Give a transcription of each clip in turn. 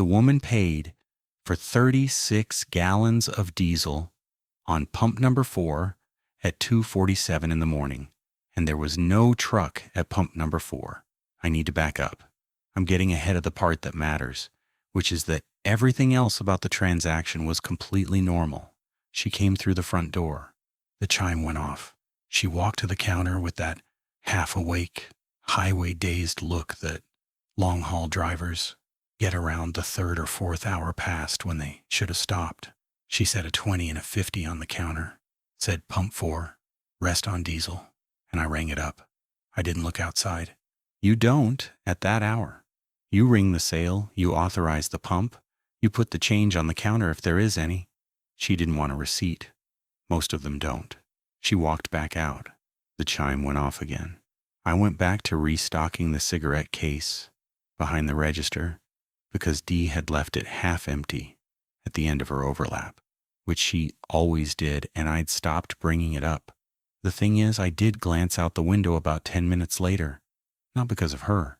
The woman paid for 36 gallons of diesel on pump number 4 at 2:47 in the morning, and there was no truck at pump number 4. I need to back up. I'm getting ahead of the part that matters, which is that everything else about the transaction was completely normal. She came through the front door. The chime went off. She walked to the counter with that half-awake, highway-dazed look that long-haul drivers get around the third or fourth hour past when they should have stopped. She said a 20 and a 50 on the counter, said pump 4, rest on diesel, and I rang it up. I didn't look outside. You don't at that hour. You ring the sale, you authorize the pump, you put the change on the counter if there is any. She didn't want a receipt. Most of them don't. She walked back out. The chime went off again. I went back to restocking the cigarette case behind the register because Dee had left it half empty at the end of her overlap, which she always did, and I'd stopped bringing it up. The thing is, I did glance out the window about 10 minutes later, not because of her,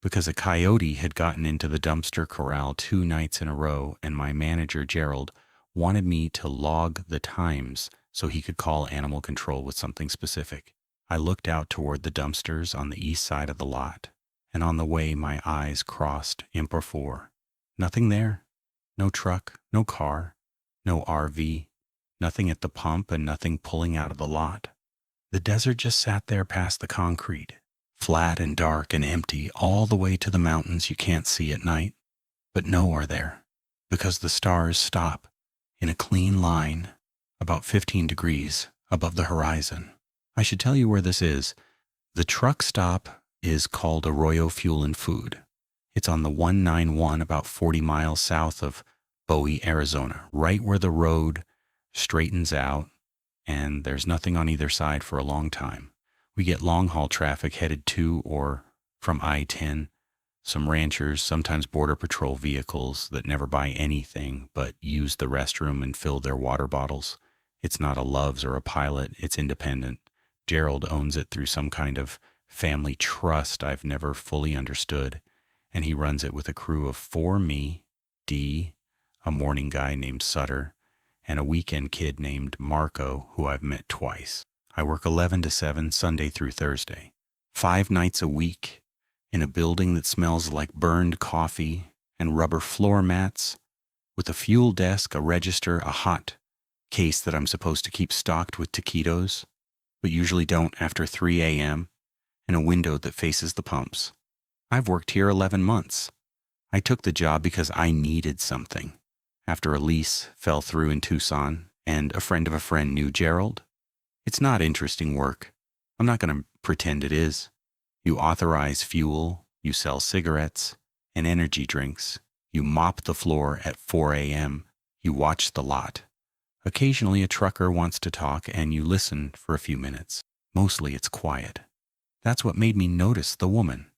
because a coyote had gotten into the dumpster corral 2 nights in a row, and my manager, Gerald, wanted me to log the times so he could call animal control with something specific. I looked out toward the dumpsters on the east side of the lot, and on the way my eyes crossed Imper 4. Nothing there. No truck, no car, no RV, nothing at the pump, and nothing pulling out of the lot. The desert just sat there past the concrete, flat and dark and empty all the way to the mountains you can't see at night, but know are there, because the stars stop in a clean line about 15 degrees above the horizon. I should tell you where this is. The truck stop is called Arroyo Fuel and Food. It's on the 191 about 40 miles south of Bowie, Arizona, right where the road straightens out, and there's nothing on either side for a long time. We get long-haul traffic headed to or from I-10, some ranchers, sometimes Border Patrol vehicles that never buy anything but use the restroom and fill their water bottles. It's not a Love's or a Pilot, it's independent. Gerald owns it through some kind of family trust I've never fully understood, and he runs it with a crew of 4, me, Dee, a morning guy named Sutter, and a weekend kid named Marco, who I've met twice. I work 11 to 7, Sunday through Thursday, 5 nights a week, in a building that smells like burned coffee and rubber floor mats, with a fuel desk, a register, a hot case that I'm supposed to keep stocked with taquitos, but usually don't after 3 a.m., and a window that faces the pumps. I've worked here 11 months. I took the job because I needed something. After a lease fell through in Tucson, and a friend of a friend knew Gerald. It's not interesting work. I'm not going to pretend it is. You authorize fuel, you sell cigarettes and energy drinks, you mop the floor at 4 a.m., you watch the lot. Occasionally a trucker wants to talk and you listen for a few minutes. Mostly it's quiet. That's what made me notice the woman,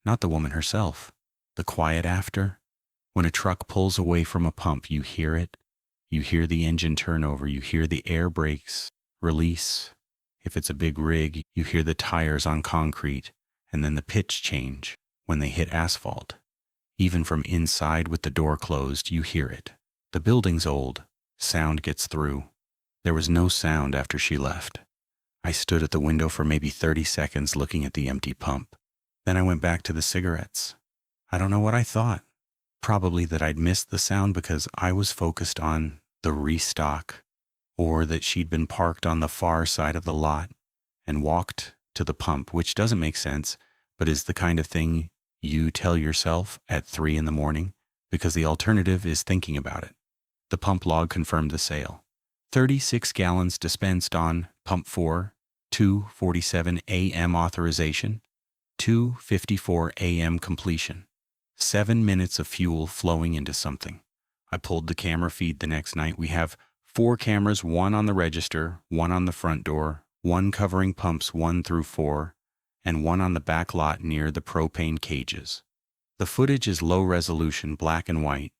not the woman herself. The quiet after. When a truck pulls away from a pump, you hear it. You hear the engine turn over. You hear the air brakes release. If it's a big rig, you hear the tires on concrete and then the pitch change when they hit asphalt. Even from inside with the door closed, you hear it. The building's old. Sound gets through. There was no sound after she left. I stood at the window for maybe 30 seconds looking at the empty pump. Then I went back to the cigarettes. I don't know what I thought. Probably that I'd missed the sound because I was focused on the restock, or that she'd been parked on the far side of the lot and walked to the pump, which doesn't make sense, but is the kind of thing you tell yourself at 3 in the morning, because the alternative is thinking about it. The pump log confirmed the sale. 36 gallons dispensed on pump 4, 2:47 a.m. authorization, 2:54 a.m. completion. 7 minutes of fuel flowing into something. I pulled the camera feed the next night. We have 4 cameras, 1 on the register, 1 on the front door, 1 covering pumps 1 through 4, and 1 on the back lot near the propane cages. The footage is low resolution, black and white,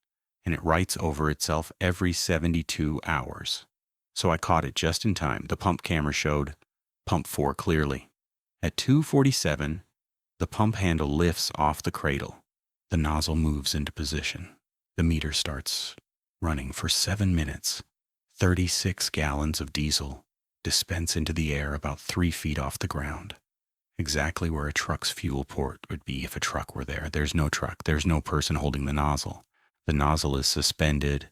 and it writes over itself every 72 hours. So I caught it just in time. The pump camera showed pump 4 clearly. At 2:47, the pump handle lifts off the cradle. The nozzle moves into position. The meter starts running for 7 minutes. 36 gallons of diesel dispense into the air about 3 feet off the ground. Exactly where a truck's fuel port would be if a truck were there. There's no truck. There's no person holding the nozzle. The nozzle is suspended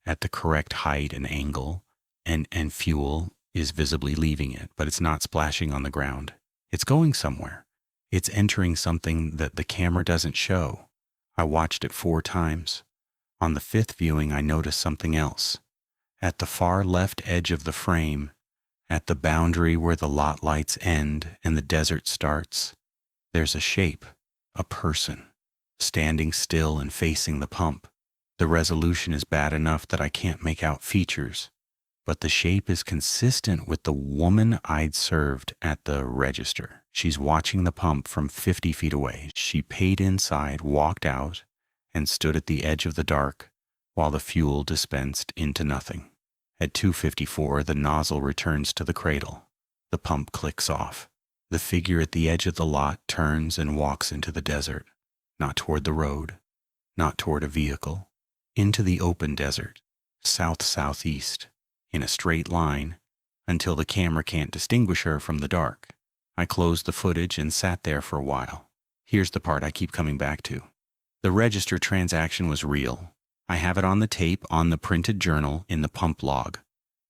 at the correct height and angle, and fuel is visibly leaving it, but it's not splashing on the ground. It's going somewhere. It's entering something that the camera doesn't show. I watched it 4 times. On the 5th viewing, I noticed something else. At the far left edge of the frame, at the boundary where the lot lights end and the desert starts, there's a shape, a person, standing still and facing the pump. The resolution is bad enough that I can't make out features, but the shape is consistent with the woman I'd served at the register. She's watching the pump from 50 feet away. She paid inside, walked out, and stood at the edge of the dark while the fuel dispensed into nothing. At 2:54, the nozzle returns to the cradle. The pump clicks off. The figure at the edge of the lot turns and walks into the desert, not toward the road, not toward a vehicle, into the open desert, south-southeast, in a straight line, until the camera can't distinguish her from the dark. I closed the footage and sat there for a while. Here's the part I keep coming back to. The register transaction was real. I have it on the tape, on the printed journal, in the pump log.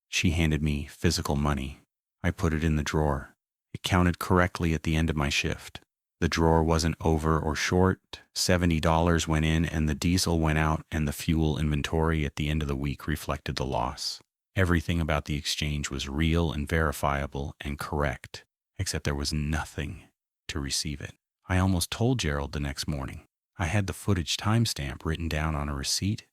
She handed me physical money. I put it in the drawer. It counted correctly at the end of my shift. The drawer wasn't over or short. $70 went in and the diesel went out, and the fuel inventory at the end of the week reflected the loss. Everything about the exchange was real and verifiable and correct, except there was nothing to receive it. I almost told Gerald the next morning. I had the footage timestamp written down on a receipt,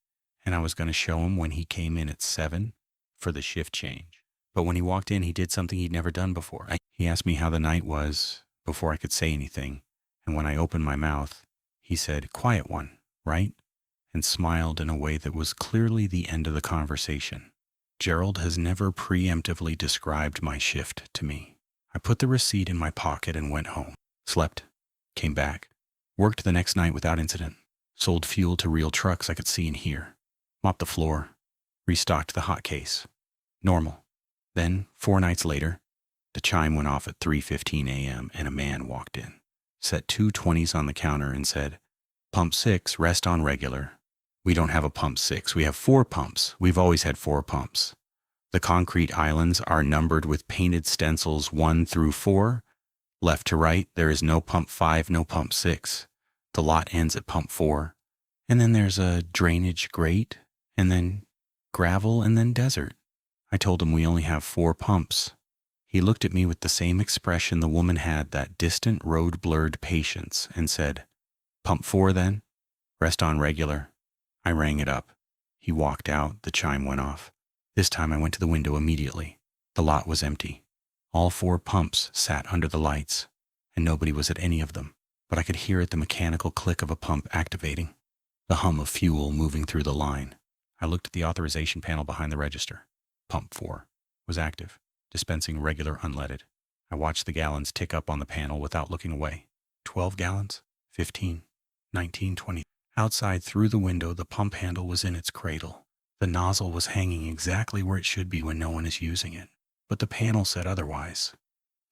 and I was going to show him when he came in at 7 for the shift change. But when he walked in, he did something he'd never done before. He asked me how the night was before I could say anything, and when I opened my mouth, he said, "Quiet one, right?" and smiled in a way that was clearly the end of the conversation. Gerald has never preemptively described my shift to me. I put the receipt in my pocket and went home. Slept, came back, worked the next night without incident, sold fuel to real trucks I could see and hear, mopped the floor, restocked the hot case. Normal. Then, 4 nights later, the chime went off at 3:15 a.m. and a man walked in, set 2 20s on the counter and said, "Pump 6, rest on regular." We don't have a pump 6. We have 4 pumps. We've always had 4 pumps. The concrete islands are numbered with painted stencils 1 through 4. Left to right, there is no pump 5, no pump 6. The lot ends at pump 4. And then there's a drainage grate, and then gravel, and then desert. I told him we only have 4 pumps. He looked at me with the same expression the woman had, that distant road-blurred patience, and said, "Pump 4 then? Rest on regular." I rang it up. He walked out. The chime went off. This time I went to the window immediately. The lot was empty. All 4 pumps sat under the lights, and nobody was at any of them, but I could hear at the mechanical click of a pump activating, the hum of fuel moving through the line. I looked at the authorization panel behind the register. Pump 4 was active, dispensing regular unleaded. I watched the gallons tick up on the panel without looking away. 12 gallons, 15, 19, 20. Outside through the window, the pump handle was in its cradle. The nozzle was hanging exactly where it should be when no one is using it. But the panel said otherwise.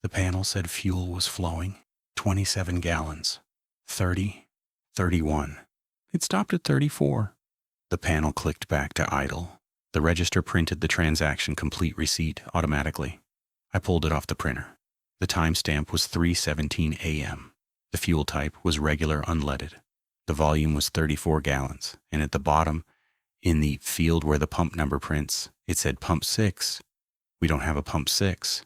The panel said fuel was flowing. 27 gallons. 30. 31. It stopped at 34. The panel clicked back to idle. The register printed the transaction complete receipt automatically. I pulled it off the printer. The timestamp was 3:17 a.m. The fuel type was regular unleaded. The volume was 34 gallons, and at the bottom, in the field where the pump number prints, it said pump 6. We don't have a pump 6.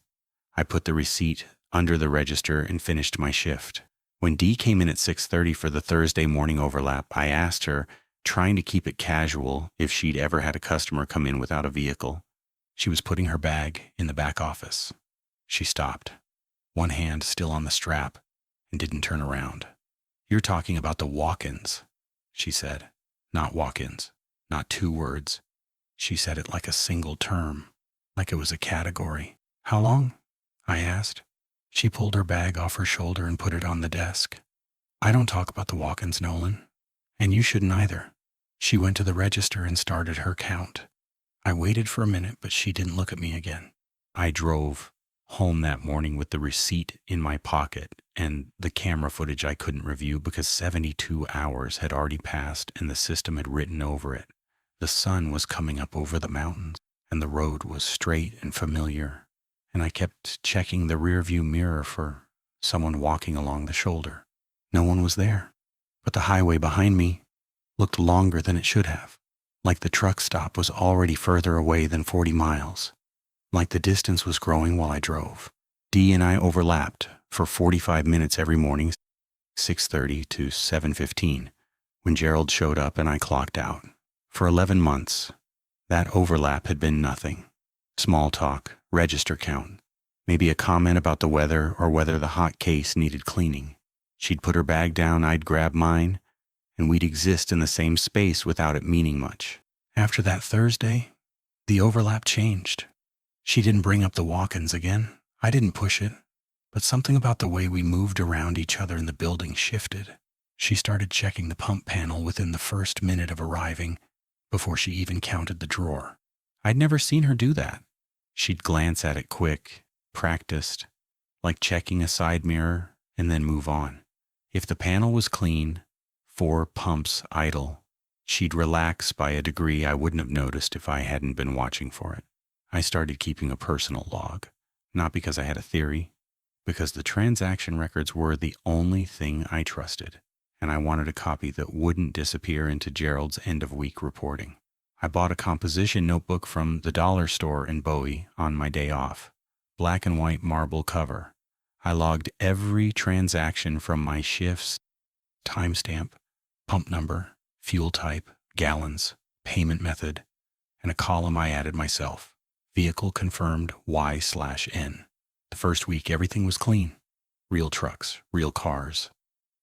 I put the receipt under the register and finished my shift. When Dee came in at 6:30 for the Thursday morning overlap, I asked her, trying to keep it casual, if she'd ever had a customer come in without a vehicle. She was putting her bag in the back office. She stopped, one hand still on the strap, and didn't turn around. "You're talking about the walk-ins," she said. "Not walk-ins, not 2 words. She said it like a single term, like it was a category. "How long?" I asked. She pulled her bag off her shoulder and put it on the desk. "I don't talk about the walk-ins, Nolan. And you shouldn't either." She went to the register and started her count. I waited for a minute, but she didn't look at me again. I drove home that morning with the receipt in my pocket and the camera footage I couldn't review because 72 hours had already passed and the system had written over it. The sun was coming up over the mountains and the road was straight and familiar, and I kept checking the rearview mirror for someone walking along the shoulder. No one was there, but the highway behind me looked longer than it should have, like the truck stop was already further away than 40 miles, like the distance was growing while I drove. Dee and I overlapped for 45 minutes every morning, 6:30 to 7:15, when Gerald showed up and I clocked out. For 11 months, that overlap had been nothing. Small talk, register count, maybe a comment about the weather or whether the hot case needed cleaning. She'd put her bag down, I'd grab mine, and we'd exist in the same space without it meaning much. After that Thursday, the overlap changed. She didn't bring up the walk-ins again. I didn't push it, but something about the way we moved around each other in the building shifted. She started checking the pump panel within the first minute of arriving before she even counted the drawer. I'd never seen her do that. She'd glance at it quick, practiced, like checking a side mirror, and then move on. If the panel was clean, 4 pumps idle, she'd relax by a degree I wouldn't have noticed if I hadn't been watching for it. I started keeping a personal log, not because I had a theory, because the transaction records were the only thing I trusted, and I wanted a copy that wouldn't disappear into Gerald's end-of-week reporting. I bought a composition notebook from the dollar store in Bowie on my day off, black and white marble cover. I logged every transaction from my shifts, timestamp, pump number, fuel type, gallons, payment method, and a column I added myself, vehicle confirmed Y/N. The first week, everything was clean. Real trucks, real cars,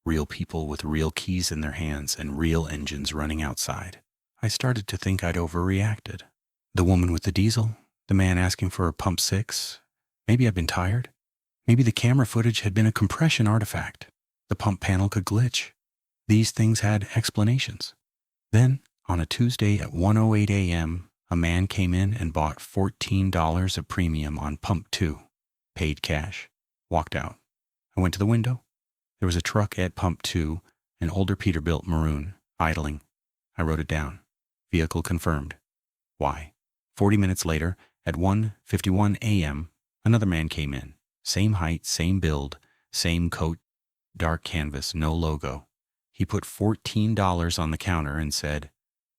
real people with real keys in their hands and real engines running outside. I started to think I'd overreacted. The woman with the diesel, the man asking for a pump 6. Maybe I'd been tired. Maybe the camera footage had been a compression artifact. The pump panel could glitch. These things had explanations. Then, on a Tuesday at 1:08 a.m., a man came in and bought $14 of premium on pump 2, paid cash, walked out. I went to the window. There was a truck at pump 2, an older Peterbilt maroon, idling. I wrote it down. Vehicle confirmed. Why? 40 minutes later, at 1:51 a.m., another man came in. Same height, same build, same coat, dark canvas, no logo. He put $14 on the counter and said,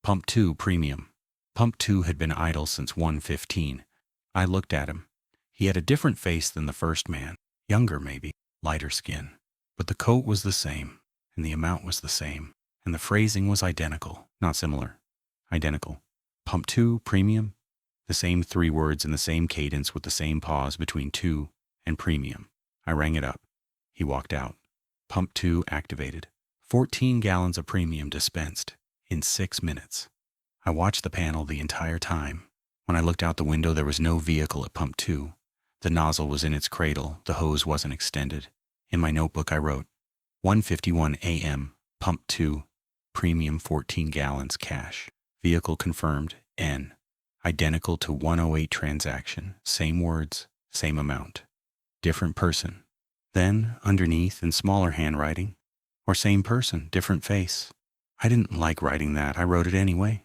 Pump 2 premium. Pump 2 had been idle since 1:15. I looked at him. He had a different face than the first man, younger maybe, lighter skin. But the coat was the same, and the amount was the same, and the phrasing was identical, not similar. Identical. Pump 2 premium, the same 3 words in the same cadence with the same pause between 2 and premium. I rang it up. He walked out. Pump 2 activated. 14 gallons of premium dispensed in 6 minutes. I watched the panel the entire time. When I looked out the window, there was no vehicle at pump 2. The nozzle was in its cradle. The hose wasn't extended. In my notebook, I wrote, 1:51 a.m., pump 2, premium 14 gallons cash. Vehicle confirmed, N. Identical to 108 transaction. Same words, same amount. Different person. Then, underneath, in smaller handwriting, or same person, different face. I didn't like writing that. I wrote it anyway.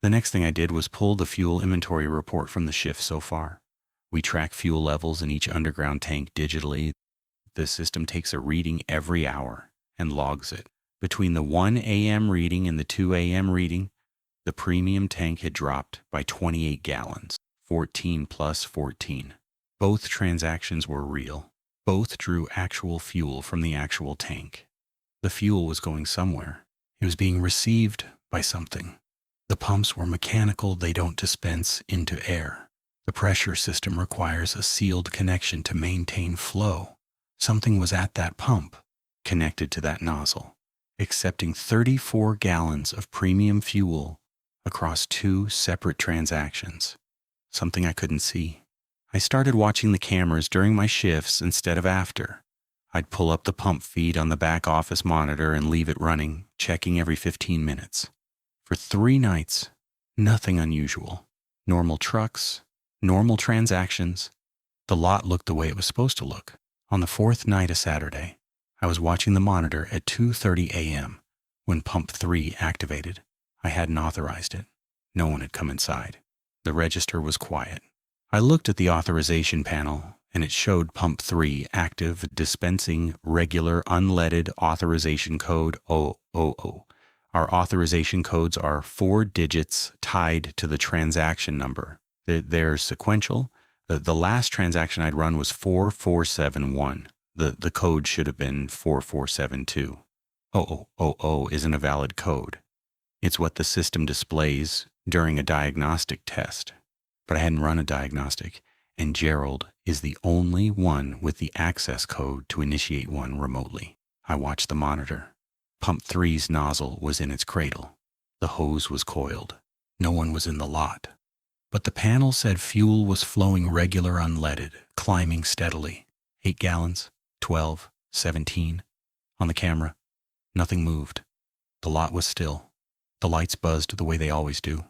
The next thing I did was pull the fuel inventory report from the shift so far. We track fuel levels in each underground tank digitally. The system takes a reading every hour and logs it. Between the 1 a.m. reading and the 2 a.m. reading, the premium tank had dropped by 28 gallons, 14 plus 14. Both transactions were real. Both drew actual fuel from the actual tank. The fuel was going somewhere. It was being received by something. The pumps were mechanical. They don't dispense into air. The pressure system requires a sealed connection to maintain flow. Something was at that pump, connected to that nozzle, accepting 34 gallons of premium fuel across 2 separate transactions. Something I couldn't see. I started watching the cameras during my shifts instead of after. I'd pull up the pump feed on the back office monitor and leave it running, checking every 15 minutes. For 3 nights, nothing unusual. Normal trucks, normal transactions. The lot looked the way it was supposed to look. On the 4th night of Saturday, I was watching the monitor at 2:30 a.m. when pump 3 activated. I hadn't authorized it. No one had come inside. The register was quiet. I looked at the authorization panel, and it showed pump 3 active, dispensing regular unleaded authorization code 000. Our authorization codes are 4 digits tied to the transaction number. They're sequential. The last transaction I'd run was 4471. The code should have been 4472. 0000 isn't a valid code. It's what the system displays during a diagnostic test. But I hadn't run a diagnostic, and Gerald is the only one with the access code to initiate one remotely. I watched the monitor. Pump 3's nozzle was in its cradle. The hose was coiled. No one was in the lot. But the panel said fuel was flowing regular unleaded, climbing steadily. 8 gallons, 12, 17. On the camera, nothing moved. The lot was still. The lights buzzed the way they always do.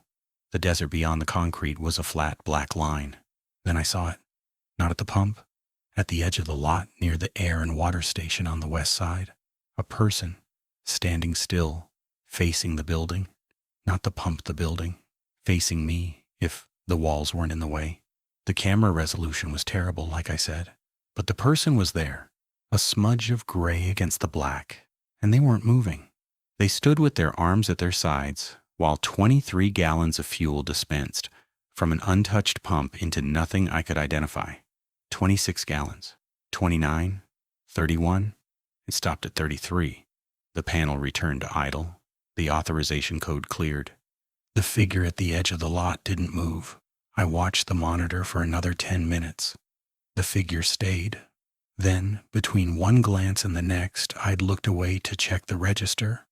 The desert beyond the concrete was a flat black line. Then I saw it. Not at the pump. At the edge of the lot near the air and water station on the west side. A person, standing still, facing the building. Not the pump, the building. Facing me, if the walls weren't in the way. The camera resolution was terrible, like I said. But the person was there. A smudge of gray against the black. And they weren't moving. They stood with their arms at their sides, while 23 gallons of fuel dispensed from an untouched pump into nothing I could identify. 26 gallons, 29, 31. It stopped at 33. The panel returned to idle. The authorization code cleared. The figure at the edge of the lot didn't move. I watched the monitor for another 10 minutes. The figure stayed. Then, between one glance and the next, I'd looked away to check the register.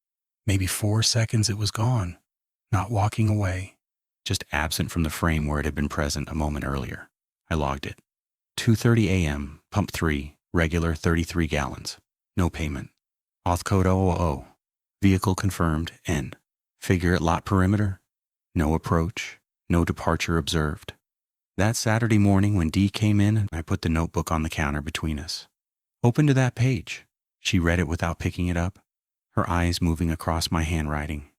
Maybe 4 seconds it was gone. Not walking away. Just absent from the frame where it had been present a moment earlier. I logged it. 2:30 a.m., pump 3, regular 33 gallons. No payment. Auth code 000. Vehicle confirmed, N. Figure at lot perimeter. No approach. No departure observed. That Saturday morning when Dee came in, I put the notebook on the counter between us. Open to that page. She read it without picking it up, her eyes moving across my handwriting,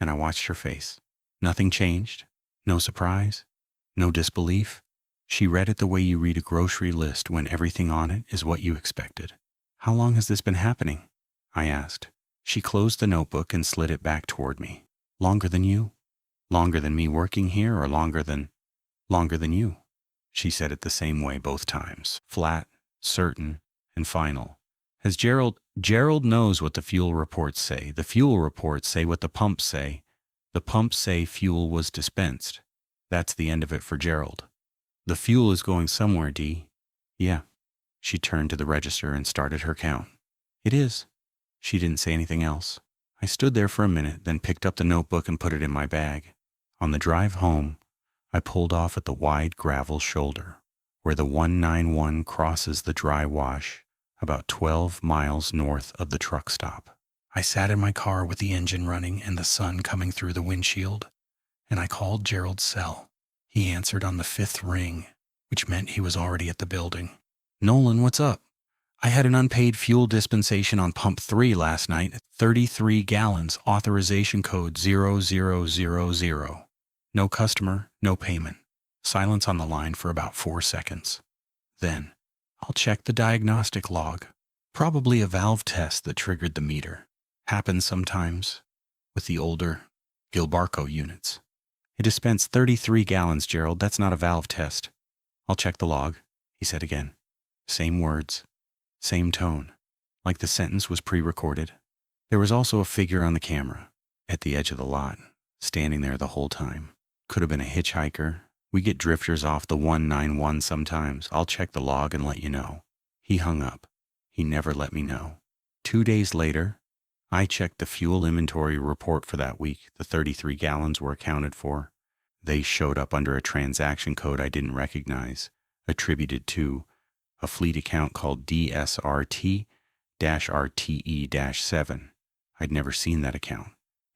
and I watched her face. Nothing changed. No surprise. No disbelief. She read it the way you read a grocery list when everything on it is what you expected. How long has this been happening? I asked. She closed the notebook and slid it back toward me. Longer than you? Longer than me working here, or longer than you? She said it the same way both times. Flat, certain, and final. As Gerald knows what the fuel reports say. The fuel reports say what the pumps say. The pumps say fuel was dispensed. That's the end of it for Gerald. The fuel is going somewhere, Dee. Yeah. She turned to the register and started her count. It is. She didn't say anything else. I stood there for a minute, then picked up the notebook and put it in my bag. On the drive home, I pulled off at the wide gravel shoulder, where the 191 crosses the dry wash, about 12 miles north of the truck stop. I sat in my car with the engine running and the sun coming through the windshield, and I called Gerald's cell. He answered on the 5th ring, which meant he was already at the building. Nolan, what's up? I had an unpaid fuel dispensation on pump 3 last night, 33 gallons, authorization code 0000. No customer, no payment. Silence on the line for about 4 seconds. Then, I'll check the diagnostic log. Probably a valve test that triggered the meter. Happens sometimes with the older Gilbarco units. It dispensed 33 gallons, Gerald. That's not a valve test. I'll check the log, he said again. Same words. Same tone, like the sentence was pre-recorded. There was also a figure on the camera, at the edge of the lot, standing there the whole time. Could have been a hitchhiker. We get drifters off the 191 sometimes. I'll check the log and let you know. He hung up. He never let me know. 2 days later, I checked the fuel inventory report for that week. The 33 gallons were accounted for. They showed up under a transaction code I didn't recognize, attributed to a fleet account called DSRT-RTE-7. I'd never seen that account.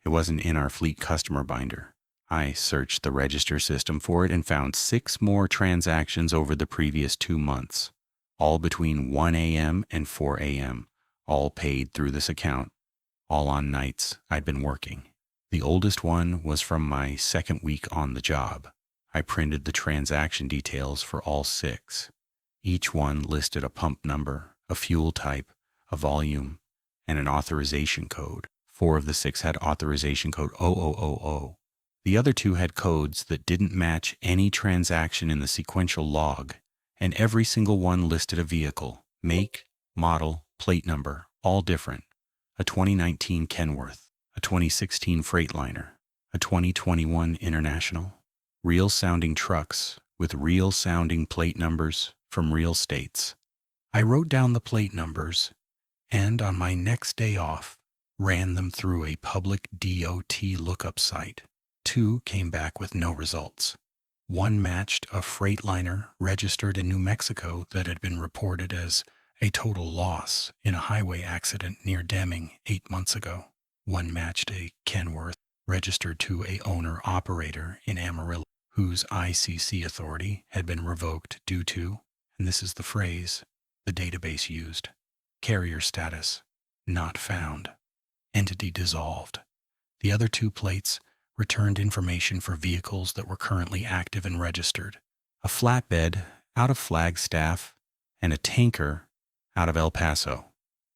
It wasn't in our fleet customer binder. I searched the register system for it and found 6 more transactions over the previous 2 months, all between 1 a.m. and 4 a.m., all paid through this account, all on nights I'd been working. The oldest one was from my second week on the job. I printed the transaction details for all 6. Each one listed a pump number, a fuel type, a volume, and an authorization code. 4 of the 6 had authorization code 0000. The other 2 had codes that didn't match any transaction in the sequential log, and every single one listed a vehicle, make, model, plate number, all different. A 2019 Kenworth, a 2016 Freightliner, a 2021 International. Real-sounding trucks with real-sounding plate numbers from real states. I wrote down the plate numbers and, on my next day off, ran them through a public DOT lookup site. 2 came back with no results. 1 matched a Freightliner registered in New Mexico that had been reported as a total loss in a highway accident near Deming 8 months ago. 1 matched a Kenworth registered to a owner-operator in Amarillo, whose ICC authority had been revoked due to, and this is the phrase the database used, carrier status not found, entity dissolved. The other 2 plates returned information for vehicles that were currently active and registered. A flatbed out of Flagstaff and a tanker out of El Paso,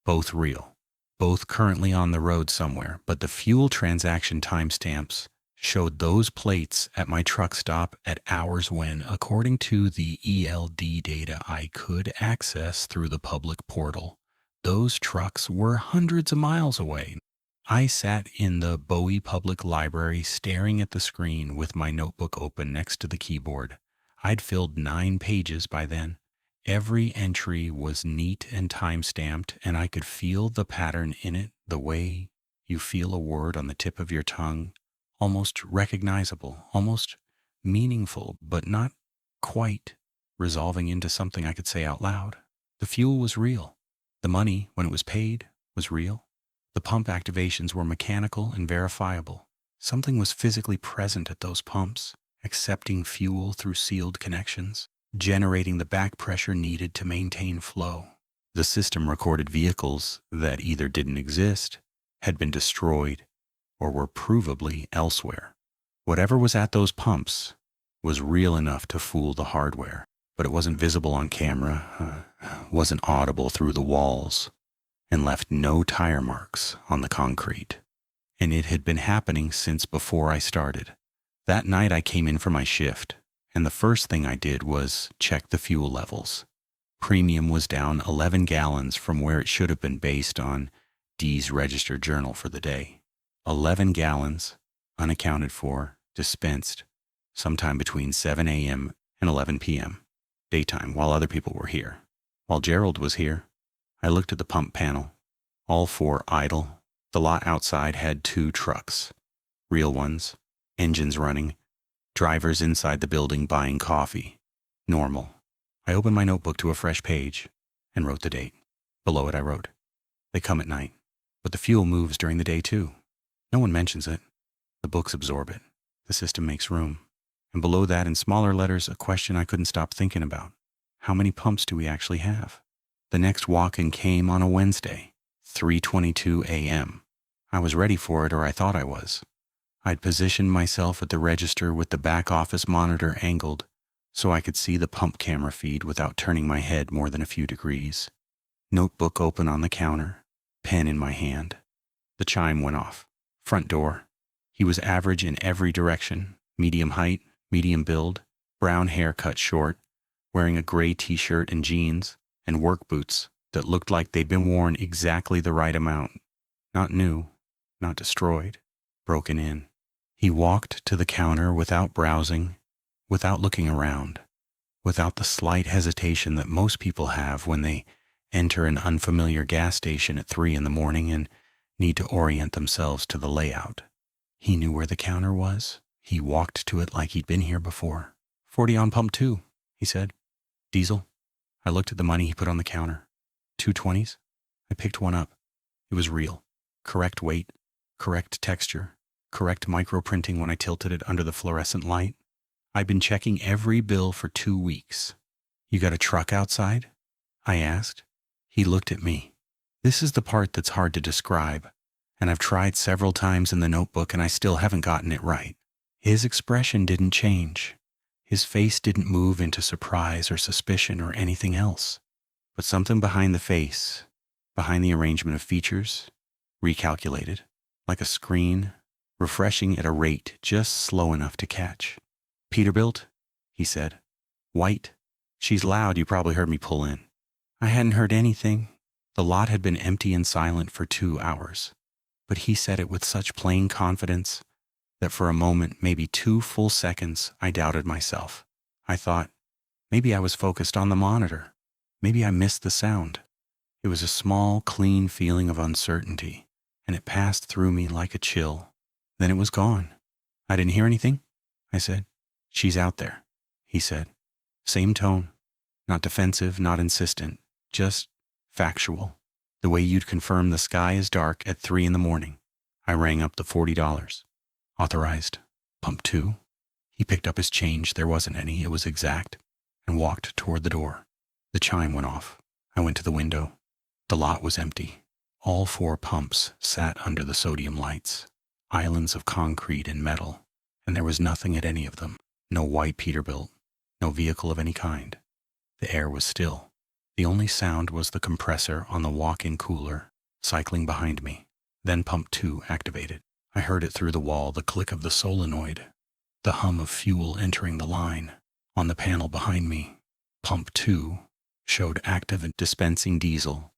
both real, both currently on the road somewhere, but the fuel transaction timestamps showed those plates at my truck stop at hours when, according to the ELD data I could access through the public portal, those trucks were hundreds of miles away. I sat in the Bowie Public Library staring at the screen with my notebook open next to the keyboard. I'd filled 9 pages by then. Every entry was neat and time-stamped, and I could feel the pattern in it the way you feel a word on the tip of your tongue, almost recognizable, almost meaningful, but not quite resolving into something I could say out loud. The fuel was real. The money, when it was paid, was real. The pump activations were mechanical and verifiable. Something was physically present at those pumps, accepting fuel through sealed connections, generating the back pressure needed to maintain flow. The system recorded vehicles that either didn't exist, had been destroyed, or were provably elsewhere. Whatever was at those pumps was real enough to fool the hardware, but it wasn't visible on camera, wasn't audible through the walls, and left no tire marks on the concrete. And it had been happening since before I started. That night I came in for my shift, and the first thing I did was check the fuel levels. Premium was down 11 gallons from where it should have been based on D's registered journal for the day. 11 gallons, unaccounted for, dispensed, sometime between 7 a.m. and 11 p.m., daytime, while other people were here. While Gerald was here, I looked at the pump panel. All 4 idle. The lot outside had 2 trucks, real ones, engines running, drivers inside the building buying coffee. Normal. I opened my notebook to a fresh page and wrote the date. Below it I wrote, "They come at night, but the fuel moves during the day too. No one mentions it. The books absorb it. The system makes room." And below that, in smaller letters, a question I couldn't stop thinking about. How many pumps do we actually have? The next walk-in came on a Wednesday, 3:22 a.m. I was ready for it, or I thought I was. I'd positioned myself at the register with the back office monitor angled so I could see the pump camera feed without turning my head more than a few degrees. Notebook open on the counter, pen in my hand. The chime went off. Front door. He was average in every direction, medium height, medium build, brown hair cut short, wearing a gray t-shirt and jeans, and work boots that looked like they'd been worn exactly the right amount. Not new, not destroyed, broken in. He walked to the counter without browsing, without looking around, without the slight hesitation that most people have when they enter an unfamiliar gas station at 3 in the morning and need to orient themselves to the layout. He knew where the counter was. He walked to it like he'd been here before. 40 on pump 2, he said. Diesel. I looked at the money he put on the counter. 2 20s. I picked one up. It was real. Correct weight, correct texture, correct microprinting when I tilted it under the fluorescent light. I'd been checking every bill for 2 weeks. You got a truck outside? I asked. He looked at me. This is the part that's hard to describe, and I've tried several times in the notebook and I still haven't gotten it right. His expression didn't change. His face didn't move into surprise or suspicion or anything else. But something behind the face, behind the arrangement of features, recalculated, like a screen, refreshing at a rate just slow enough to catch. Peterbilt, he said. White. She's loud, you probably heard me pull in. I hadn't heard anything. The lot had been empty and silent for 2 hours. But he said it with such plain confidence that for a moment, maybe 2 full seconds, I doubted myself. I thought, maybe I was focused on the monitor. Maybe I missed the sound. It was a small, clean feeling of uncertainty, and it passed through me like a chill. Then it was gone. I didn't hear anything, I said. She's out there, he said. Same tone. Not defensive, not insistent. Just factual. The way you'd confirm the sky is dark at 3 a.m. I rang up the $40. Authorized. Pump 2. He picked up his change. There wasn't any. It was exact. And walked toward the door. The chime went off. I went to the window. The lot was empty. All 4 pumps sat under the sodium lights. Islands of concrete and metal. And there was nothing at any of them. No white Peterbilt. No vehicle of any kind. The air was still. The only sound was the compressor on the walk-in cooler, cycling behind me. Then pump 2 activated. I heard it through the wall, the click of the solenoid, the hum of fuel entering the line. On the panel behind me, pump 2 showed active and dispensing diesel,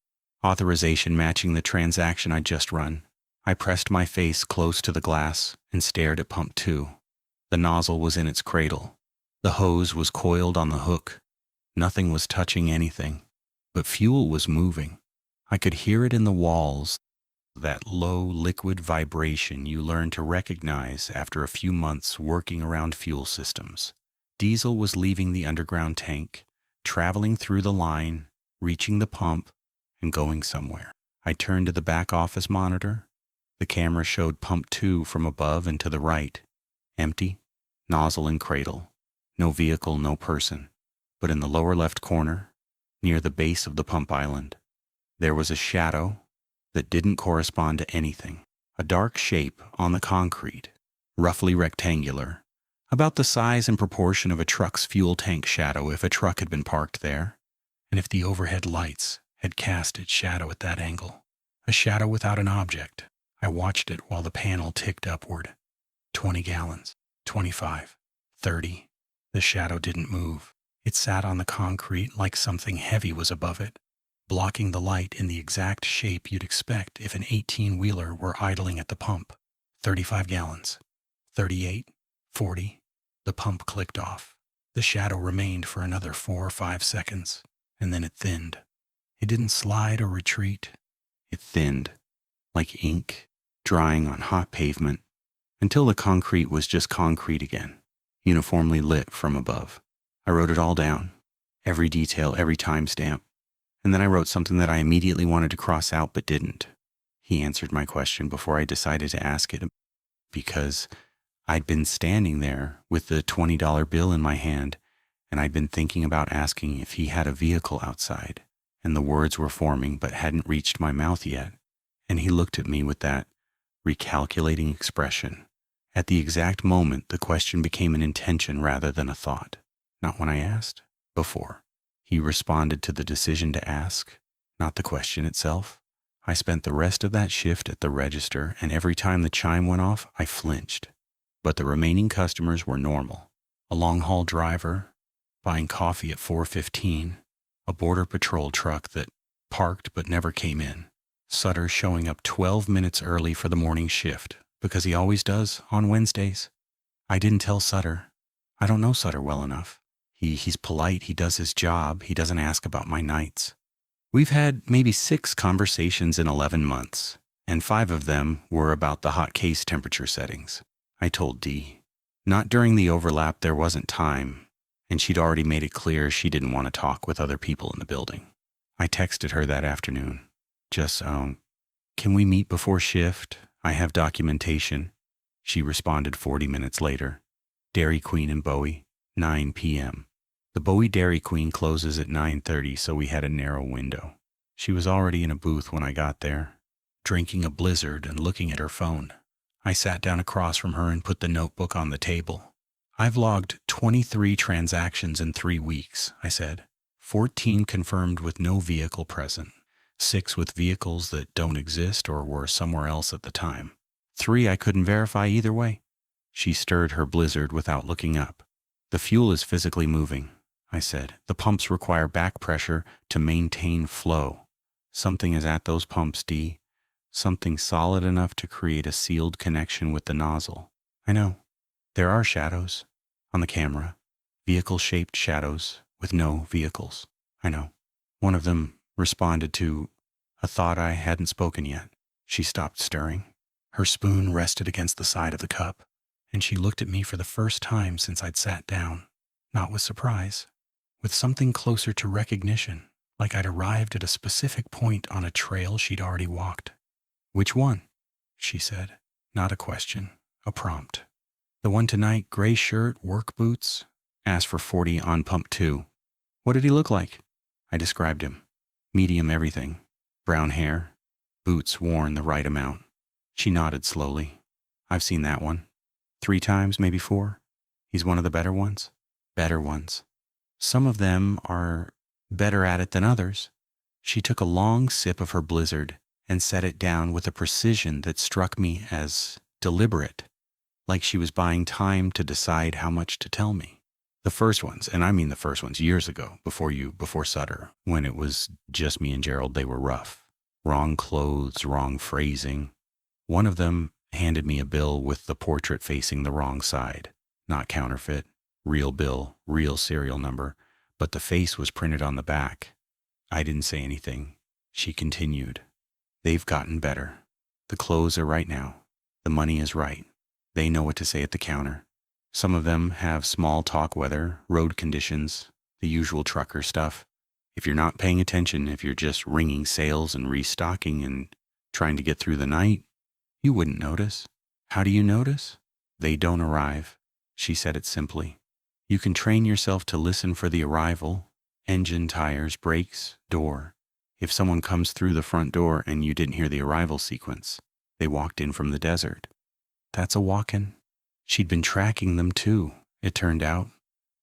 authorization matching the transaction I'd just run. I pressed my face close to the glass and stared at pump 2. The nozzle was in its cradle. The hose was coiled on the hook. Nothing was touching anything, but fuel was moving. I could hear it in the walls, that low liquid vibration you learn to recognize after a few months working around fuel systems. Diesel was leaving the underground tank, traveling through the line, reaching the pump, and going somewhere. I turned to the back office monitor. The camera showed pump 2 from above and to the right. Empty, nozzle and cradle. No vehicle, no person. But in the lower left corner, near the base of the pump island, there was a shadow that didn't correspond to anything. A dark shape on the concrete, roughly rectangular, about the size and proportion of a truck's fuel tank shadow if a truck had been parked there, and if the overhead lights had cast its shadow at that angle. A shadow without an object. I watched it while the panel ticked upward. 20 gallons, 25, 30. The shadow didn't move. It sat on the concrete like something heavy was above it, blocking the light in the exact shape you'd expect if an 18-wheeler were idling at the pump. 35 gallons, 38, 40. The pump clicked off. The shadow remained for another 4 or 5 seconds, and then it thinned. It didn't slide or retreat. It thinned, like ink, drying on hot pavement, until the concrete was just concrete again, uniformly lit from above. I wrote it all down, every detail, every timestamp, and then I wrote something that I immediately wanted to cross out but didn't. He answered my question before I decided to ask it, because I'd been standing there with the $20 bill in my hand, and I'd been thinking about asking if he had a vehicle outside, and the words were forming but hadn't reached my mouth yet, and he looked at me with that recalculating expression. At the exact moment, the question became an intention rather than a thought. Not when I asked, before. He responded to the decision to ask, not the question itself. I spent the rest of that shift at the register, and every time the chime went off, I flinched. But the remaining customers were normal. A long-haul driver, buying coffee at 4:15, a border patrol truck that parked but never came in, Sutter showing up 12 minutes early for the morning shift, because he always does on Wednesdays. I didn't tell Sutter. I don't know Sutter well enough. He's polite, he does his job, he doesn't ask about my nights. We've had maybe 6 conversations in 11 months, and 5 of them were about the hot case temperature settings. I told Dee. Not during the overlap, there wasn't time, and she'd already made it clear she didn't want to talk with other people in the building. I texted her that afternoon. Just, can we meet before shift? I have documentation. she responded 40 minutes later. Dairy Queen in Bowie, 9 p.m. The Bowie Dairy Queen closes at 9:30, so we had a narrow window. She was already in a booth when I got there, drinking a Blizzard and looking at her phone. I sat down across from her and put the notebook on the table. I've logged 23 transactions in 3 weeks, I said. 14 confirmed with no vehicle present. 6 with vehicles that don't exist or were somewhere else at the time. 3 I couldn't verify either way. She stirred her Blizzard without looking up. The fuel is physically moving, I said. The pumps require back pressure to maintain flow. Something is at those pumps, D. Something solid enough to create a sealed connection with the nozzle. I know. There are shadows on the camera. Vehicle-shaped shadows with no vehicles. I know. One of them responded to a thought I hadn't spoken yet. She stopped stirring. Her spoon rested against the side of the cup, and she looked at me for the first time since I'd sat down, not with surprise, with something closer to recognition, like I'd arrived at a specific point on a trail she'd already walked. "Which one?" she said. Not a question, a prompt. "The one tonight, gray shirt, work boots." Asked for 40 on pump 2. "What did he look like?" I described him. Medium everything. Brown hair. Boots worn the right amount. She nodded slowly. "I've seen that one. 3 times, maybe 4. He's one of the better ones." Better ones. Some of them are better at it than others. She took a long sip of her Blizzard and set it down with a precision that struck me as deliberate, like she was buying time to decide how much to tell me. The first ones, and I mean the first ones years ago, before Sutter, when it was just me and Gerald, they were rough. Wrong clothes, wrong phrasing. One of them handed me a bill with the portrait facing the wrong side. Not counterfeit, real bill, real serial number, but the face was printed on the back. I didn't say anything. She continued. "They've gotten better. The clothes are right now. The money is right. They know what to say at the counter. Some of them have small talk weather, road conditions, the usual trucker stuff. If you're not paying attention, if you're just ringing sales and restocking and trying to get through the night, you wouldn't notice. How do you notice? They don't arrive." She said it simply. You can train yourself to listen for the arrival, engine, tires, brakes, door. If someone comes through the front door and you didn't hear the arrival sequence, they walked in from the desert. That's a walk-in. She'd been tracking them too, it turned out.